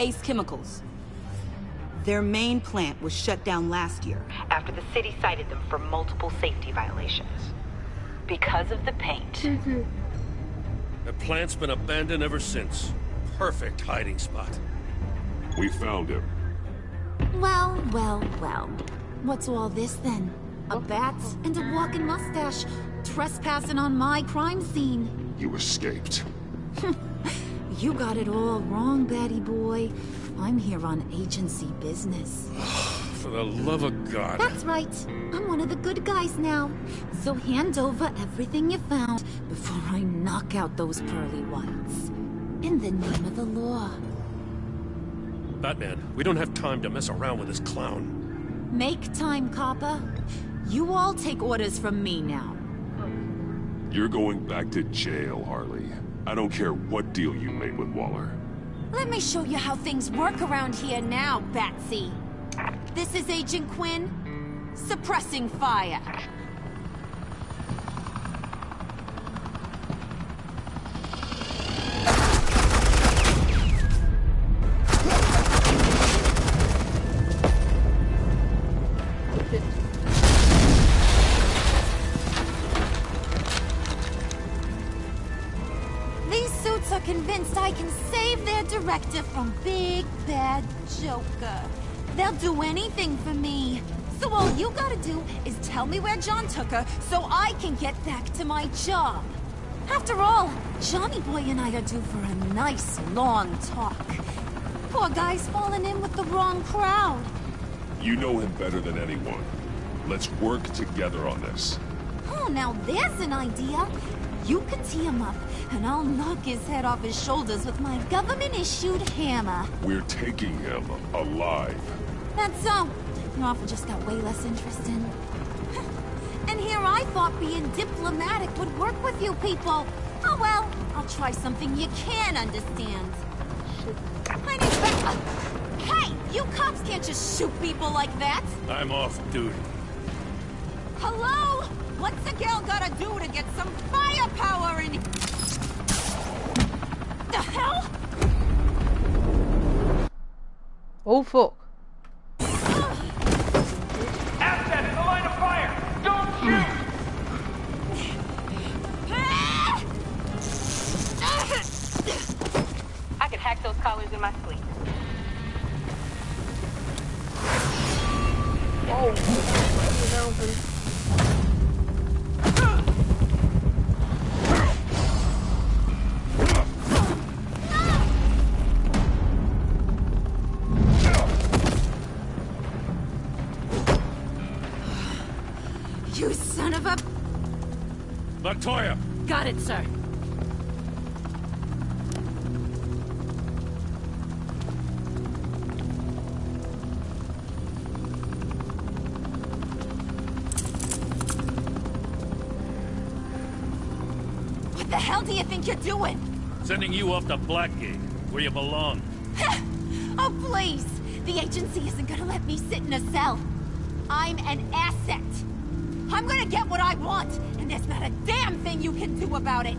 Ace Chemicals. Their main plant was shut down last year. After the city cited them for multiple safety violations. Because of the paint. The plant's been abandoned ever since. Perfect hiding spot. We found him. Well. What's all this then? A bat and a walking mustache, trespassing on my crime scene. You escaped. You got it all wrong, Batty boy. I'm here on agency business. For the love of God. That's right. I'm one of the good guys now. So hand over everything you found before I knock out those pearly whites. In the name of the law. Batman, we don't have time to mess around with this clown. Make time, copper. You all take orders from me now. You're going back to jail, Harley. I don't care what deal you made with Waller. Let me show you how things work around here now, Batsy. This is Agent Quinn, suppressing fire. Convinced I can save their director from Big Bad Joker. They'll do anything for me. So all you gotta do is tell me where John took her so I can get back to my job. After all, Johnny Boy and I are due for a nice long talk. Poor guy's fallen in with the wrong crowd. You know him better than anyone. Let's work together on this. Oh, now there's an idea. You can tee him up, and I'll knock his head off his shoulders with my government-issued hammer. We're taking him alive. That's so. Your offer just got way less interesting. And here I thought being diplomatic would work with you people. Oh well, I'll try something you can understand. I need Hey! You cops can't just shoot people like that! I'm off duty. Hello? What's a girl gotta do to get some firepower in... The hell? Oh, fuck. Assets in the line of fire! Don't shoot! I could hack those collars in my sleep. Whoa. You son of a... Montoya! Got it, sir. What the hell do you think you're doing? Sending you off to Blackgate, where you belong. Oh, please! The agency isn't gonna let me sit in a cell. I'm an asset. I'm gonna get what I want, and there's not a damn thing you can do about it.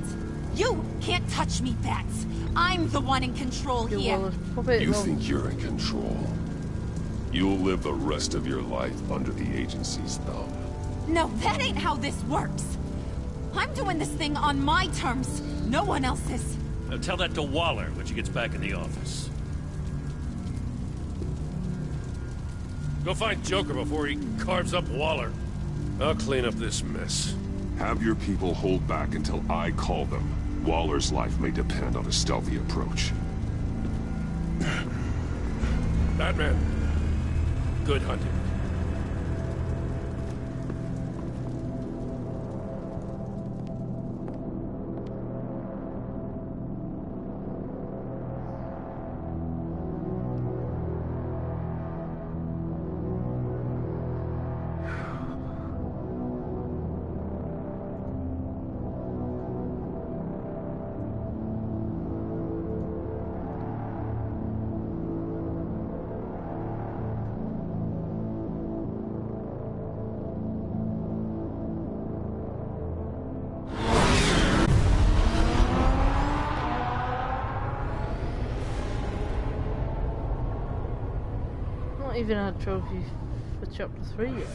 You can't touch me, Bats. I'm the one in control here. You think you're in control? You'll live the rest of your life under the agency's thumb. No, that ain't how this works. I'm doing this thing on my terms, no one else's. Now tell that to Waller when she gets back in the office. Go find Joker before he carves up Waller. I'll clean up this mess. Have your people hold back until I call them. Waller's life may depend on a stealthy approach. Batman, good hunting. Not even had a trophy for chapter 3 yet.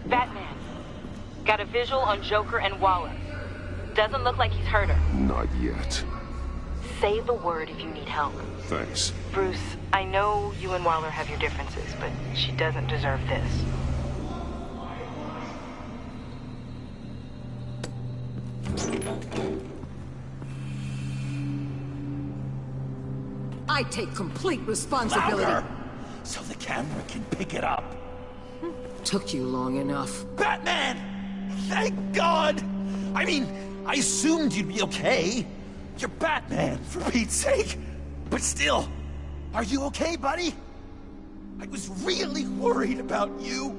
Batman. Got a visual on Joker and Waller. Doesn't look like he's hurt her. Not yet. Say the word if you need help. Thanks. Bruce, I know you and Waller have your differences, but she doesn't deserve this. I take complete responsibility. Louder, so the camera can pick it up. Took you long enough. Batman! Thank God! I mean, I assumed you'd be okay. You're Batman, for Pete's sake. But still, are you okay, buddy? I was really worried about you.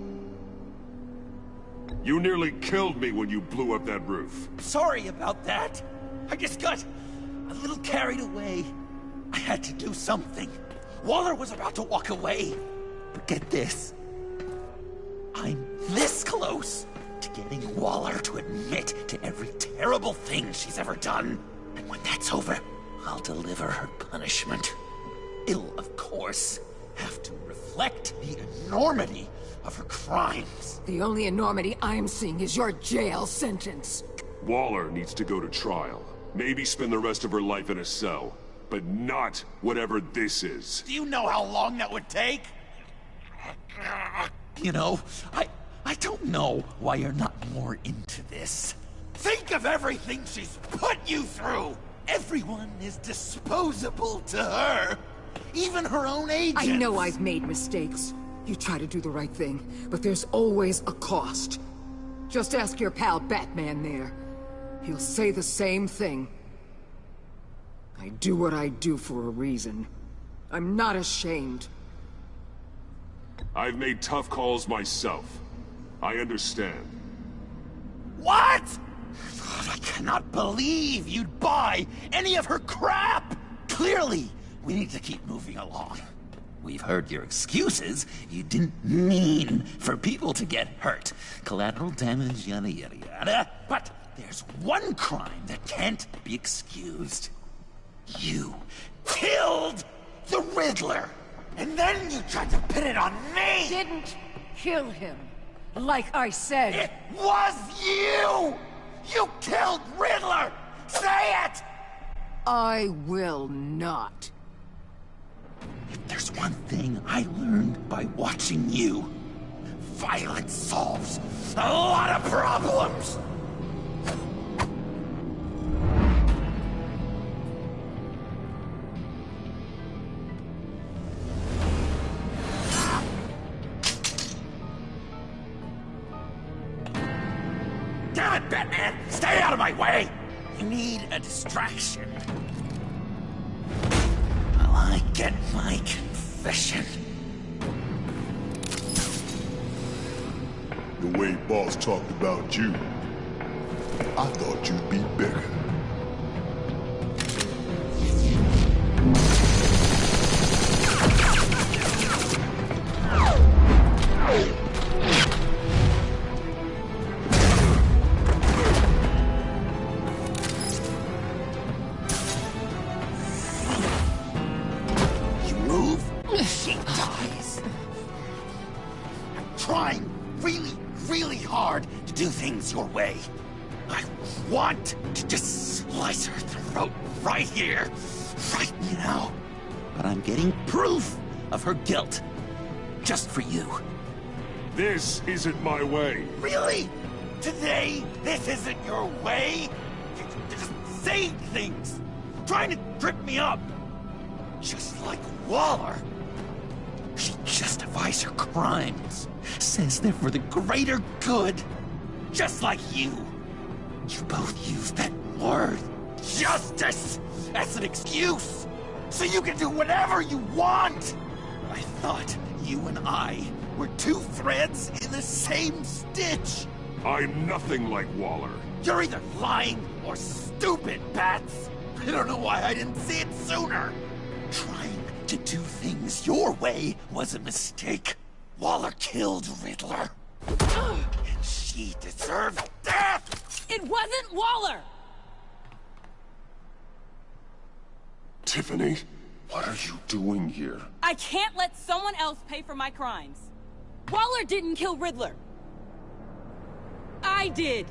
You nearly killed me when you blew up that roof. Sorry about that. I just got a little carried away. I had to do something. Waller was about to walk away. But get this. I'm this close to getting Waller to admit to every terrible thing she's ever done. And when that's over, I'll deliver her punishment. It'll, of course, have to reflect the enormity of her crimes. The only enormity I'm seeing is your jail sentence. Waller needs to go to trial. Maybe spend the rest of her life in a cell. but not whatever this is. Do you know how long that would take? You know, I don't know why you're not more into this. Think of everything she's put you through! Everyone is disposable to her. Even her own agents. I know I've made mistakes. You try to do the right thing, but there's always a cost. Just ask your pal Batman there. He'll say the same thing. I do what I do for a reason. I'm not ashamed. I've made tough calls myself. I understand. What? I cannot believe you'd buy any of her crap! Clearly, we need to keep moving along. We've heard your excuses. You didn't mean for people to get hurt. Collateral damage, yada yada yada. But there's one crime that can't be excused. You killed the Riddler! And then you tried to pin it on me! Didn't kill him. Like I said. It was you! You killed Riddler! Say it! I will not. If there's one thing I learned by watching you, violence solves a lot of problems! Damn it, Batman! Stay out of my way! You need a distraction. While I get my confession. The way Boss talked about you, I thought you'd be bigger. Do things your way. I want to just slice her throat right here, right now. But I'm getting proof of her guilt, just for you. This isn't my way. Really? Today, this isn't your way? You're just saying things, trying to trip me up. Just like Waller. She justifies her crimes, says they're for the greater good. Just like you. You both use that word, justice, as an excuse, so you can do whatever you want. I thought you and I were two threads in the same stitch. I'm nothing like Waller. You're either lying or stupid, Bats. I don't know why I didn't see it sooner. Trying to do things your way was a mistake. Waller killed Riddler. She deserved death! It wasn't Waller! Tiffany, what are you doing here? I can't let someone else pay for my crimes. Waller didn't kill Riddler. I did.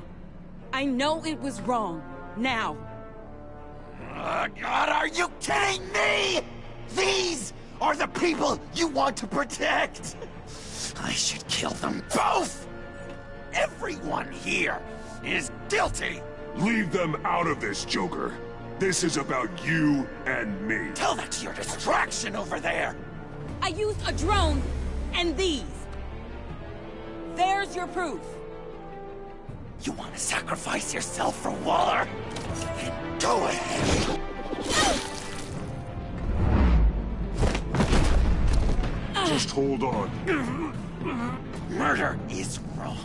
I know it was wrong. Now. God, are you kidding me? These are the people you want to protect! I should kill them both! Everyone here is guilty! Leave them out of this, Joker. This is about you and me. Tell that to your distraction over there! I used a drone and these. There's your proof. You want to sacrifice yourself for Waller? Then go ahead! Just hold on. Murder is wrong.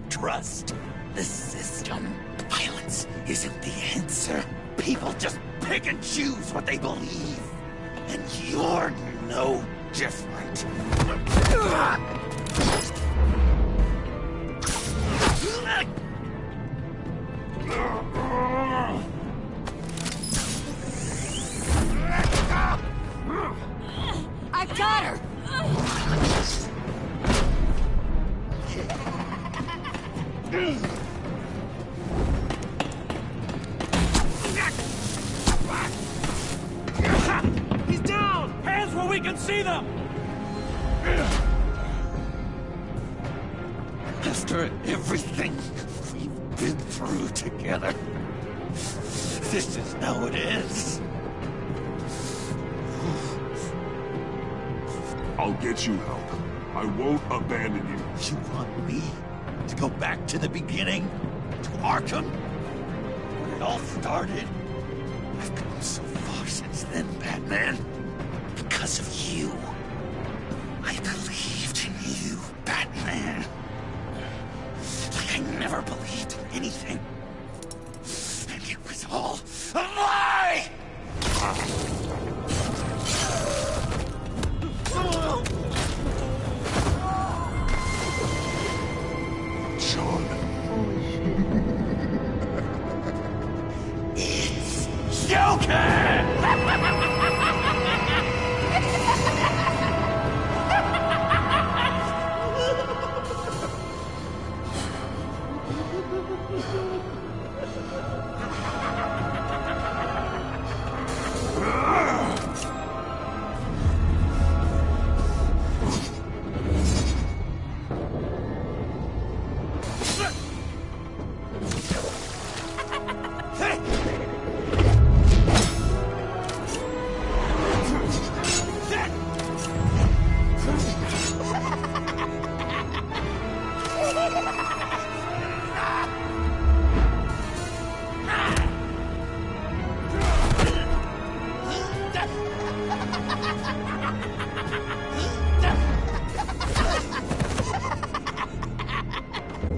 Trust the system. Violence isn't the answer. People just pick and choose what they believe. And you're no different. I got her! can see them! After everything we've been through together, this is how it is. I'll get you help. I won't abandon you. You want me to go back to the beginning? To Arkham? Where it all started? I've come so far since then, Batman. Because of you. I believed in you, Batman. Like I never believed in anything. And it was all a lie! John. It's Joker!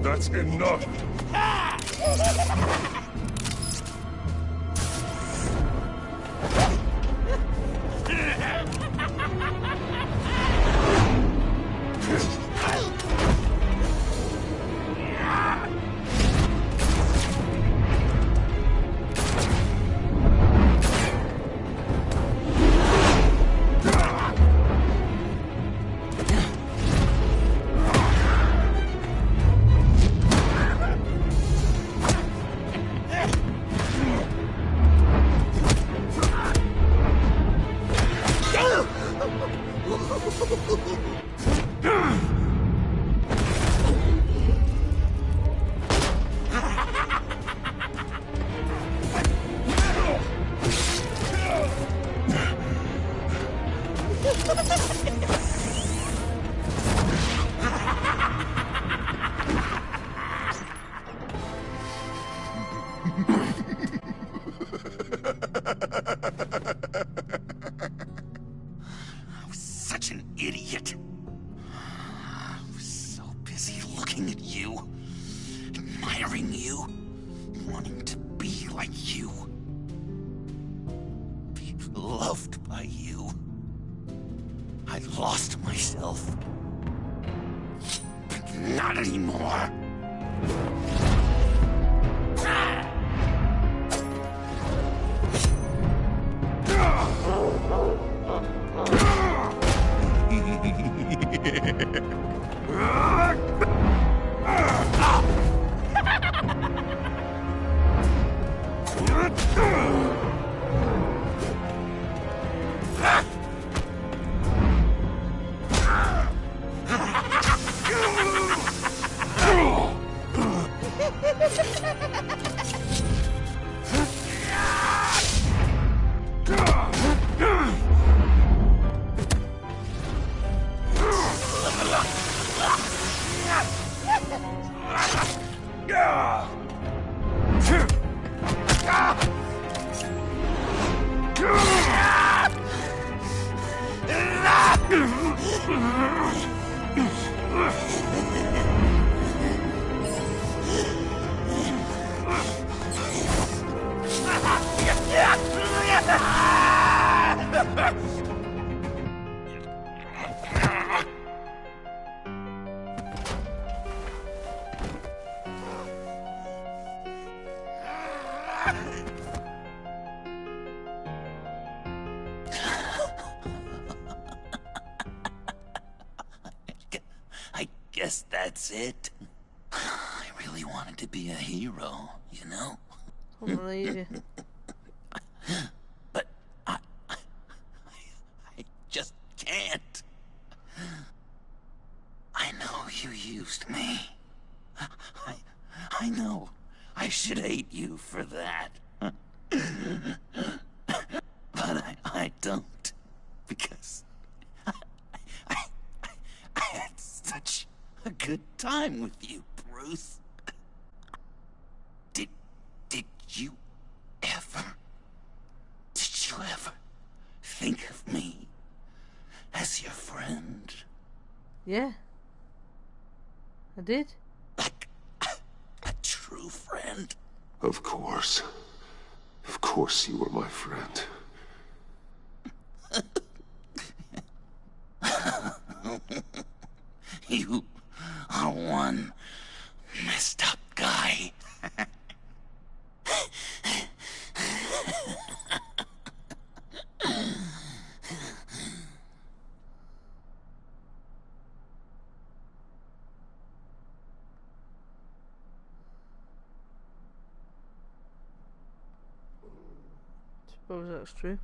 That's enough! I was such an idiot. I was so busy looking at you, admiring you, wanting to be like you. Be loved by you. I lost myself. But not anymore. I guess that's it. I really wanted to be a hero, you know? But I just for that. But I don't. Because I had such a good time with you, Bruce. Did you ever think of me as your friend? Yeah. I did. Like a true friend? Of course. Of course you were my friend. You are one messed up guy. Suppose that's true.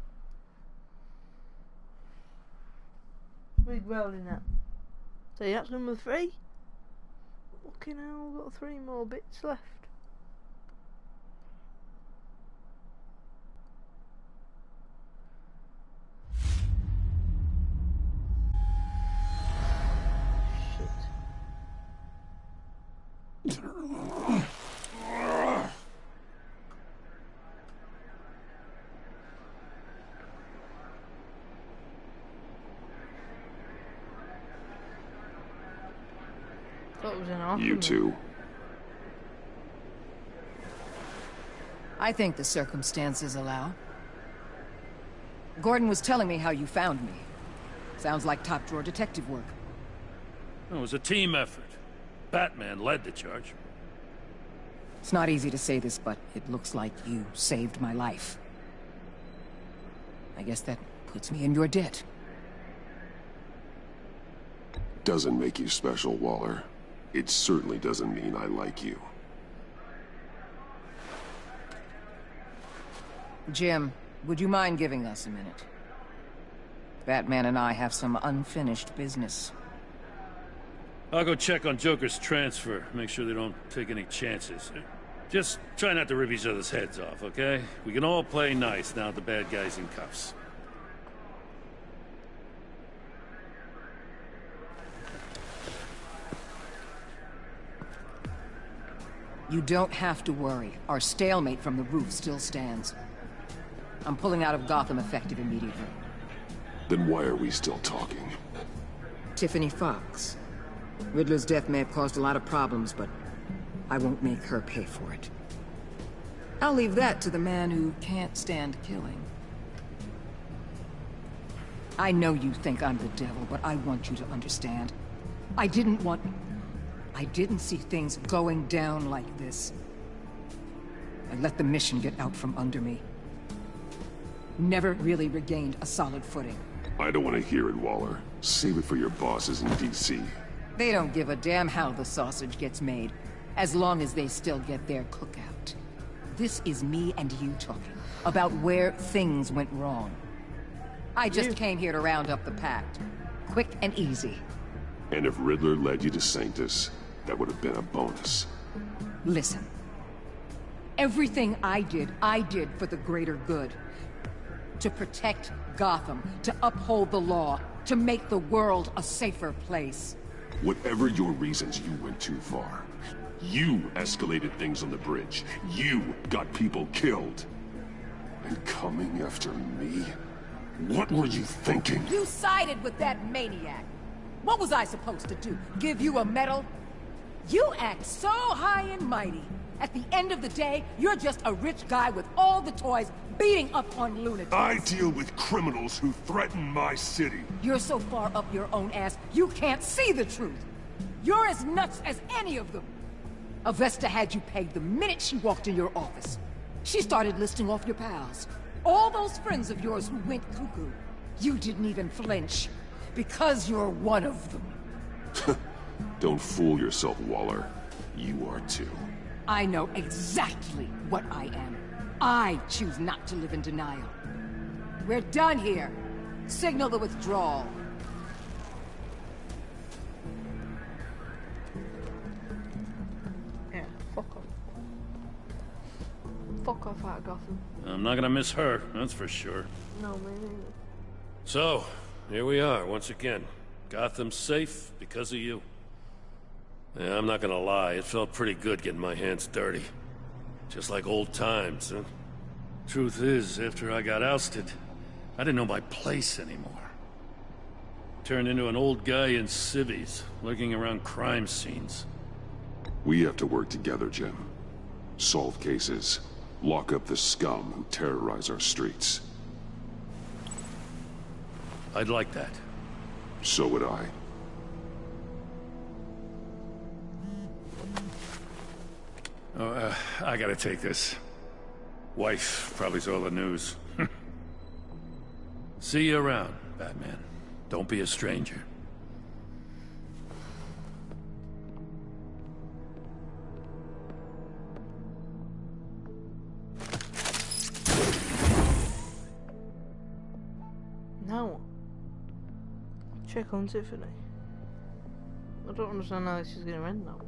Big well in that. So that's number 3. Fucking hell, I've got 3 more bits left. Thought it was an awesome You too. I think the circumstances allow. Gordon was telling me how you found me. Sounds like top-drawer detective work. It was a team effort. Batman led the charge. It's not easy to say this, but it looks like you saved my life. I guess that puts me in your debt. Doesn't make you special, Waller. It certainly doesn't mean I like you. Jim, would you mind giving us a minute? Batman and I have some unfinished business. I'll go check on Joker's transfer, make sure they don't take any chances. Just try not to rip each other's heads off, okay? We can all play nice now that the bad guy's in cuffs. You don't have to worry. Our stalemate from the roof still stands. I'm pulling out of Gotham effective immediately. Then why are we still talking? Tiffany Fox. Riddler's death may have caused a lot of problems, but I won't make her pay for it. I'll leave that to the man who can't stand killing. I know you think I'm the devil, but I want you to understand. I didn't see things going down like this. I let the mission get out from under me. Never really regained a solid footing. I don't want to hear it, Waller. Save it for your bosses in DC. They don't give a damn how the sausage gets made, as long as they still get their cookout. This is me and you talking about where things went wrong. I just came here to round up the pact. Quick and easy. And if Riddler led you to Sanctus, that would have been a bonus. Listen. Everything I did for the greater good. To protect Gotham, to uphold the law, to make the world a safer place. Whatever your reasons, you went too far. You escalated things on the bridge. You got people killed. And coming after me? What were you thinking? You sided with that maniac. What was I supposed to do? Give you a medal? You act so high and mighty. At the end of the day, you're just a rich guy with all the toys beating up on lunatics. I deal with criminals who threaten my city. You're so far up your own ass, you can't see the truth. You're as nuts as any of them. Avesta had you pegged the minute she walked in your office. She started listing off your pals. All those friends of yours who went cuckoo. You didn't even flinch. Because you're one of them. Don't fool yourself, Waller. You are too. I know exactly what I am. I choose not to live in denial. We're done here. Signal the withdrawal. Yeah, fuck fuck off out of Gotham. I'm not gonna miss her, that's for sure. No, me neither. So, here we are, once again. Gotham's safe because of you. Yeah, I'm not gonna lie, it felt pretty good getting my hands dirty. Just like old times, huh? Truth is, after I got ousted, I didn't know my place anymore. Turned into an old guy in civvies, lurking around crime scenes. We have to work together, Jim. Solve cases. Lock up the scum who terrorize our streets. I'd like that. So would I. Oh, I gotta take this. Wife probably saw the news. See you around, Batman. Don't be a stranger. Now, check on Tiffany. I don't understand how this is going to end now.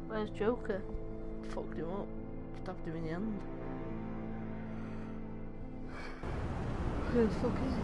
Where's Joker? Fucked him up. Stabbed him in the hand. Who the fuck is he?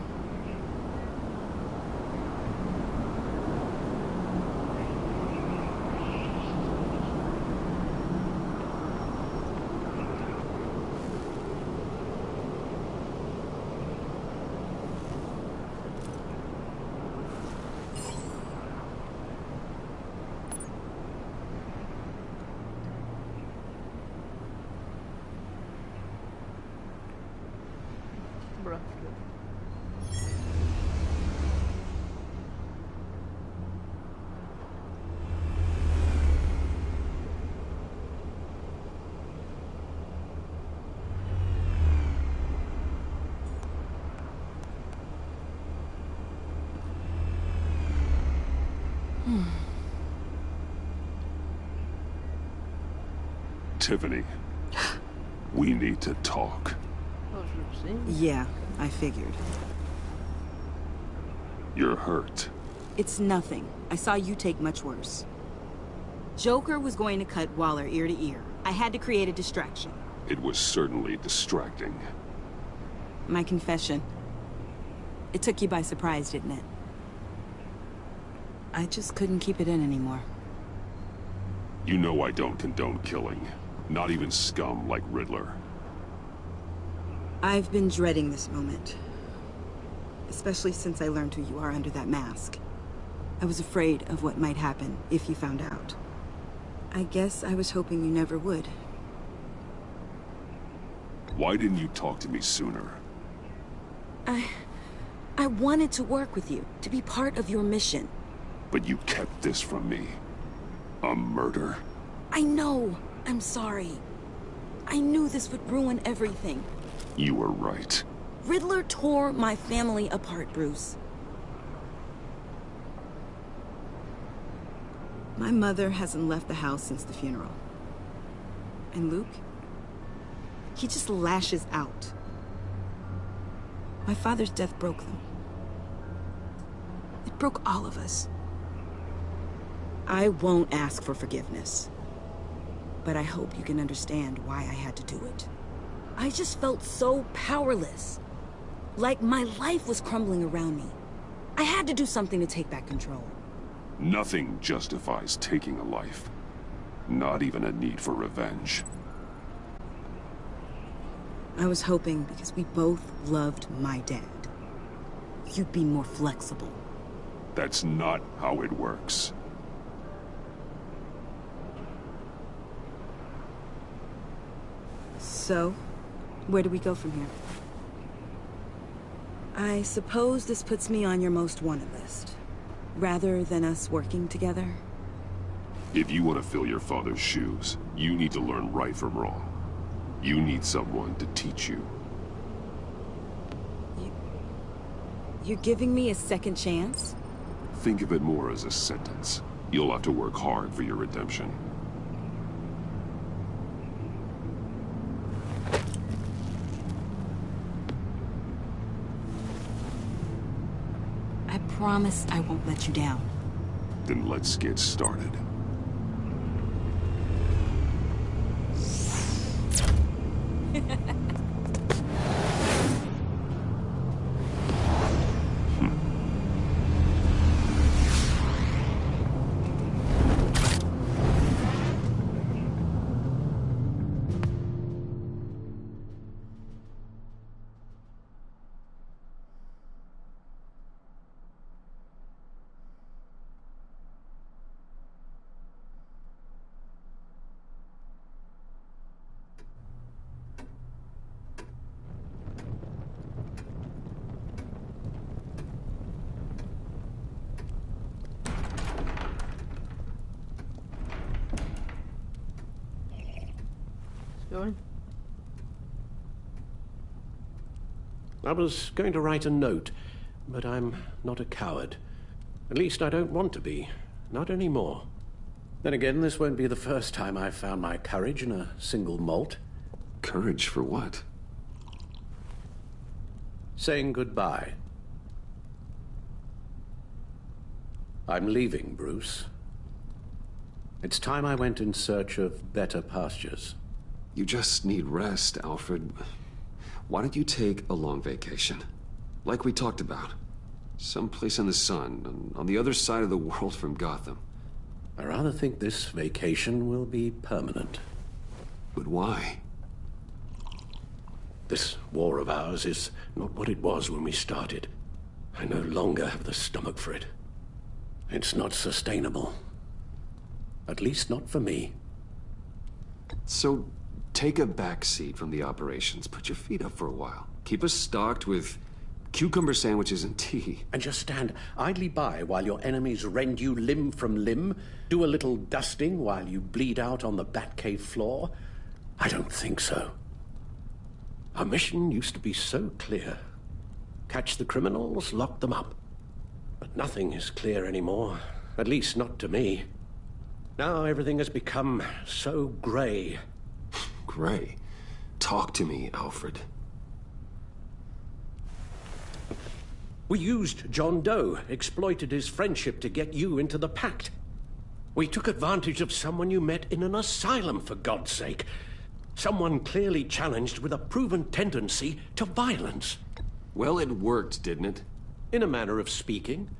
Tiffany, we need to talk. Yeah, I figured. You're hurt. It's nothing. I saw you take much worse. Joker was going to cut Waller ear to ear. I had to create a distraction. It was certainly distracting. My confession. It took you by surprise, didn't it? I just couldn't keep it in anymore. You know I don't condone killing. Not even scum like Riddler. I've been dreading this moment. Especially since I learned who you are under that mask. I was afraid of what might happen if you found out. I guess I was hoping you never would. Why didn't you talk to me sooner? I wanted to work with you, to be part of your mission. But you kept this from me. A murder? I know. I'm sorry. I knew this would ruin everything. You were right. Riddler tore my family apart, Bruce. My mother hasn't left the house since the funeral. And Luke? He just lashes out. My father's death broke them. It broke all of us. I won't ask for forgiveness. But I hope you can understand why I had to do it. I just felt so powerless. Like my life was crumbling around me. I had to do something to take back control. Nothing justifies taking a life. Not even a need for revenge. I was hoping because we both loved my dad, you'd be more flexible. That's not how it works. So, where do we go from here? I suppose this puts me on your most wanted list, rather than us working together. If you want to fill your father's shoes, you need to learn right from wrong. You need someone to teach you. You're giving me a second chance? Think of it more as a sentence. You'll have to work hard for your redemption. I promise I won't let you down. Then let's get started. Going. I was going to write a note, but I'm not a coward. At least I don't want to be. Not anymore. Then again, this won't be the first time I've found my courage in a single malt. Courage for what? Saying goodbye. I'm leaving, Bruce. It's time I went in search of better pastures. You just need rest, Alfred. Why don't you take a long vacation? Like we talked about. Someplace in the sun, on the other side of the world from Gotham. I rather think this vacation will be permanent. But why? This war of ours is not what it was when we started. I no longer have the stomach for it. It's not sustainable. At least not for me. So, take a back seat from the operations. Put your feet up for a while. Keep us stocked with cucumber sandwiches and tea. And just stand idly by while your enemies rend you limb from limb? Do a little dusting while you bleed out on the Batcave floor? I don't think so. Our mission used to be so clear. Catch the criminals, lock them up. But nothing is clear anymore. At least not to me. Now everything has become so grey. Grey? Talk to me, Alfred. We used John Doe, exploited his friendship to get you into the pact. We took advantage of someone you met in an asylum, for God's sake. Someone clearly challenged with a proven tendency to violence. Well, it worked, didn't it? In a manner of speaking.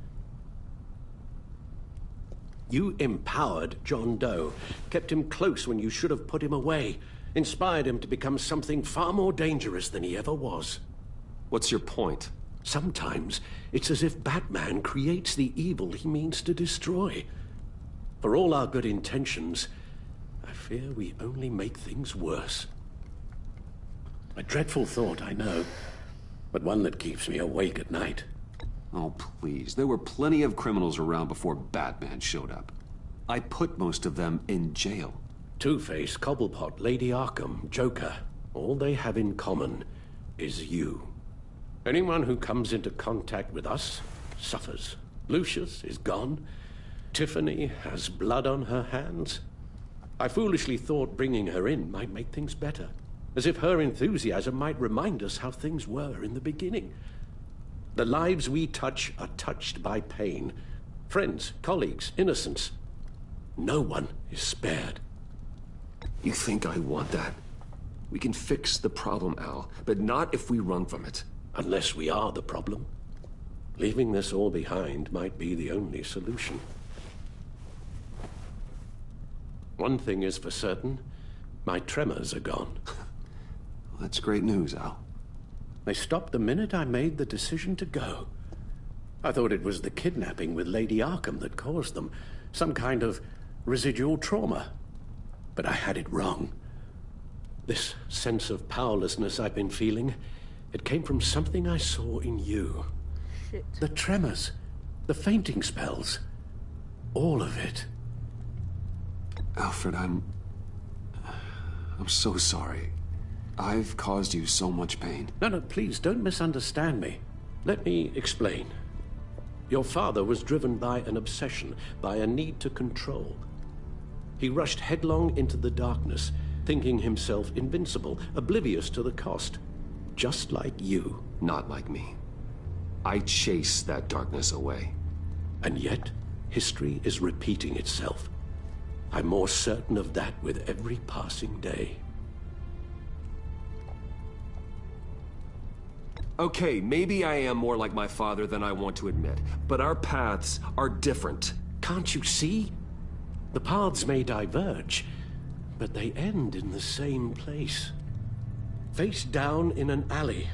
You empowered John Doe, kept him close when you should have put him away, inspired him to become something far more dangerous than he ever was. What's your point? Sometimes it's as if Batman creates the evil he means to destroy. For all our good intentions, I fear we only make things worse. A dreadful thought, I know, but one that keeps me awake at night. Oh, please. There were plenty of criminals around before Batman showed up. I put most of them in jail. Two-Face, Cobblepot, Lady Arkham, Joker, all they have in common is you. Anyone who comes into contact with us suffers. Lucius is gone. Tiffany has blood on her hands. I foolishly thought bringing her in might make things better, as if her enthusiasm might remind us how things were in the beginning. The lives we touch are touched by pain. Friends, colleagues, innocents. No one is spared. You think I want that? We can fix the problem, Al, but not if we run from it. Unless we are the problem. Leaving this all behind might be the only solution. One thing is for certain, my tremors are gone. Well, that's great news, Al. They stopped the minute I made the decision to go. I thought it was the kidnapping with Lady Arkham that caused them, some kind of residual trauma. But I had it wrong. This sense of powerlessness I've been feeling, it came from something I saw in you. Shit. The tremors, the fainting spells, all of it. Alfred, I'm so sorry. I've caused you so much pain. No, please, don't misunderstand me. Let me explain. Your father was driven by an obsession, by a need to control. He rushed headlong into the darkness, thinking himself invincible, oblivious to the cost. Just like you. Not like me. I chase that darkness away. And yet, history is repeating itself. I'm more certain of that with every passing day. Okay, maybe I am more like my father than I want to admit, but our paths are different. Can't you see? The paths may diverge, but they end in the same place. Face down in an alley,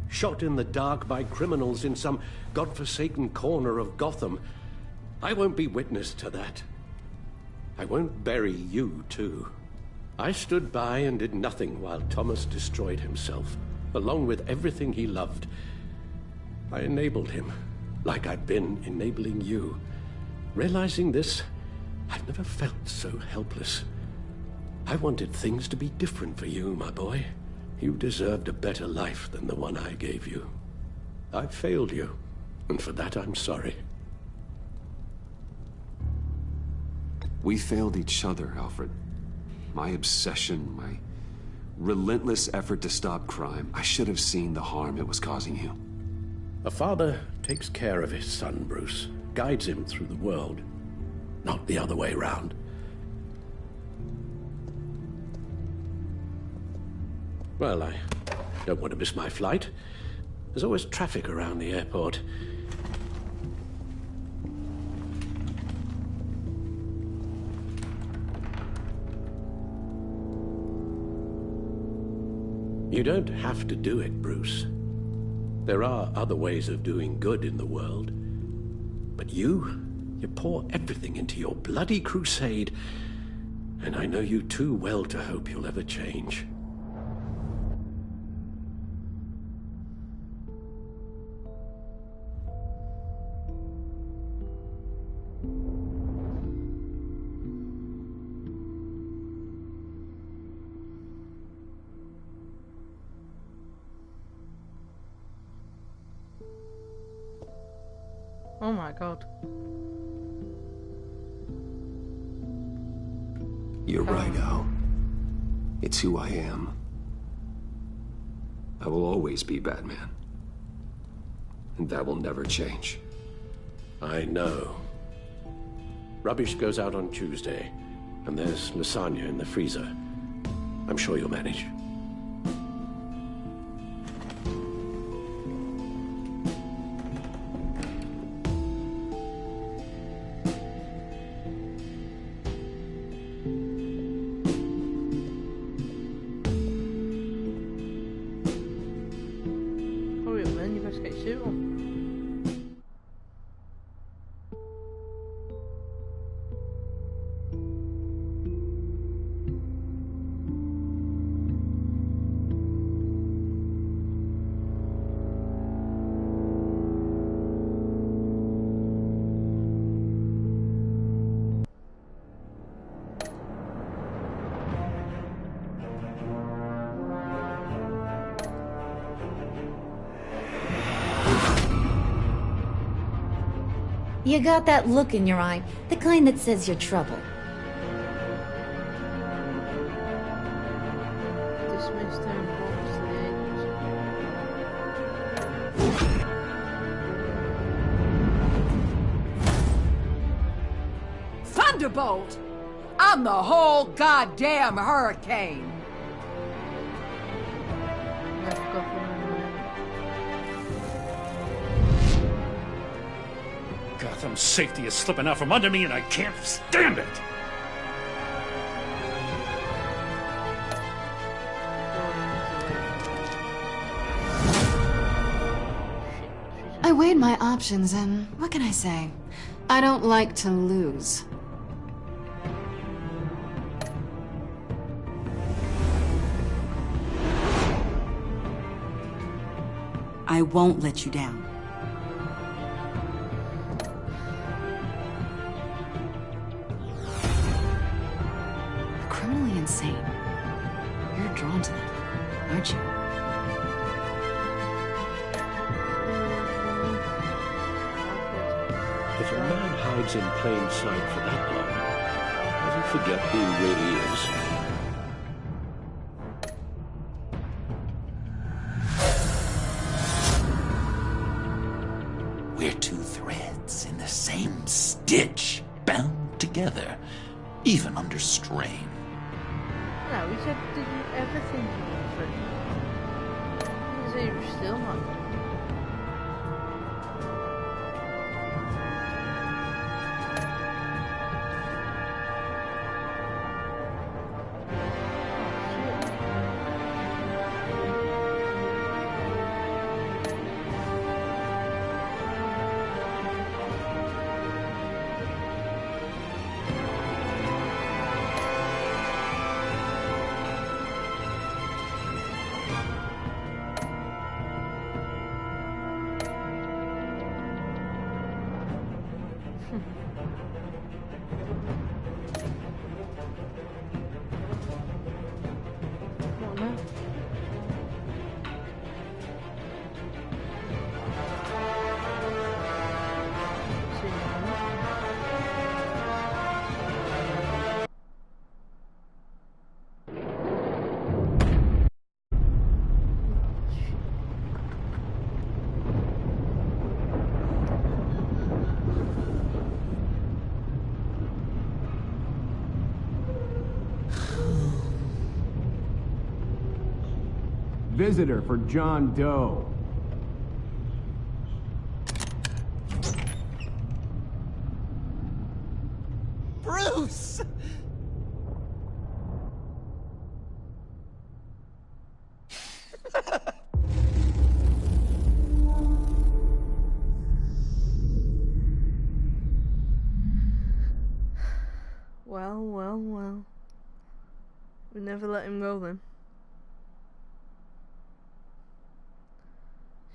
shot in the dark by criminals in some godforsaken corner of Gotham. I won't be witness to that. I won't bury you, too. I stood by and did nothing while Thomas destroyed himself, along with everything he loved. I enabled him, like I've been enabling you. Realizing this, I've never felt so helpless. I wanted things to be different for you, my boy. You deserved a better life than the one I gave you. I failed you, and for that I'm sorry. We failed each other, Alfred. My obsession, my relentless effort to stop crime. I should have seen the harm it was causing you. A father takes care of his son, Bruce. Guides him through the world. Not the other way round. Well, I don't want to miss my flight. There's always traffic around the airport. You don't have to do it, Bruce. There are other ways of doing good in the world. But you pour everything into your bloody crusade, and I know you too well to hope you'll ever change. Oh my god. You're right, Al. It's who I am. I will always be Batman. And that will never change. I know. Rubbish goes out on Tuesday, and there's lasagna in the freezer. I'm sure you'll manage. You got that look in your eye, the kind that says you're trouble. Thunderbolt! I'm the whole goddamn hurricane! Gotham's safety is slipping out from under me and I can't stand it! I weighed my options and what can I say? I don't like to lose. I won't let you down. Criminally insane. You're drawn to them, aren't you? If a man hides in plain sight for that long, does he forget who he really is? We're two threads in the same stitch, bound together, even under strain. No, he said, did you ever think you were free? He said you were still not. Visitor for John Doe. Bruce! Well. We never let him go then.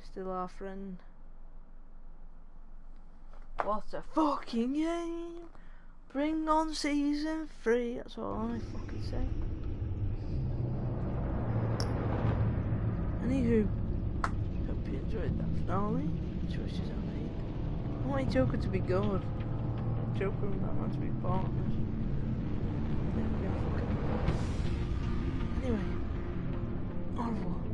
Still our friend. What a fucking game! Bring on season 3, that's all I fucking say. Anywho, hope you enjoyed that finale. Choices I made. I want Joker to be God. Joker and Batman to be partners. Anyway, au revoir.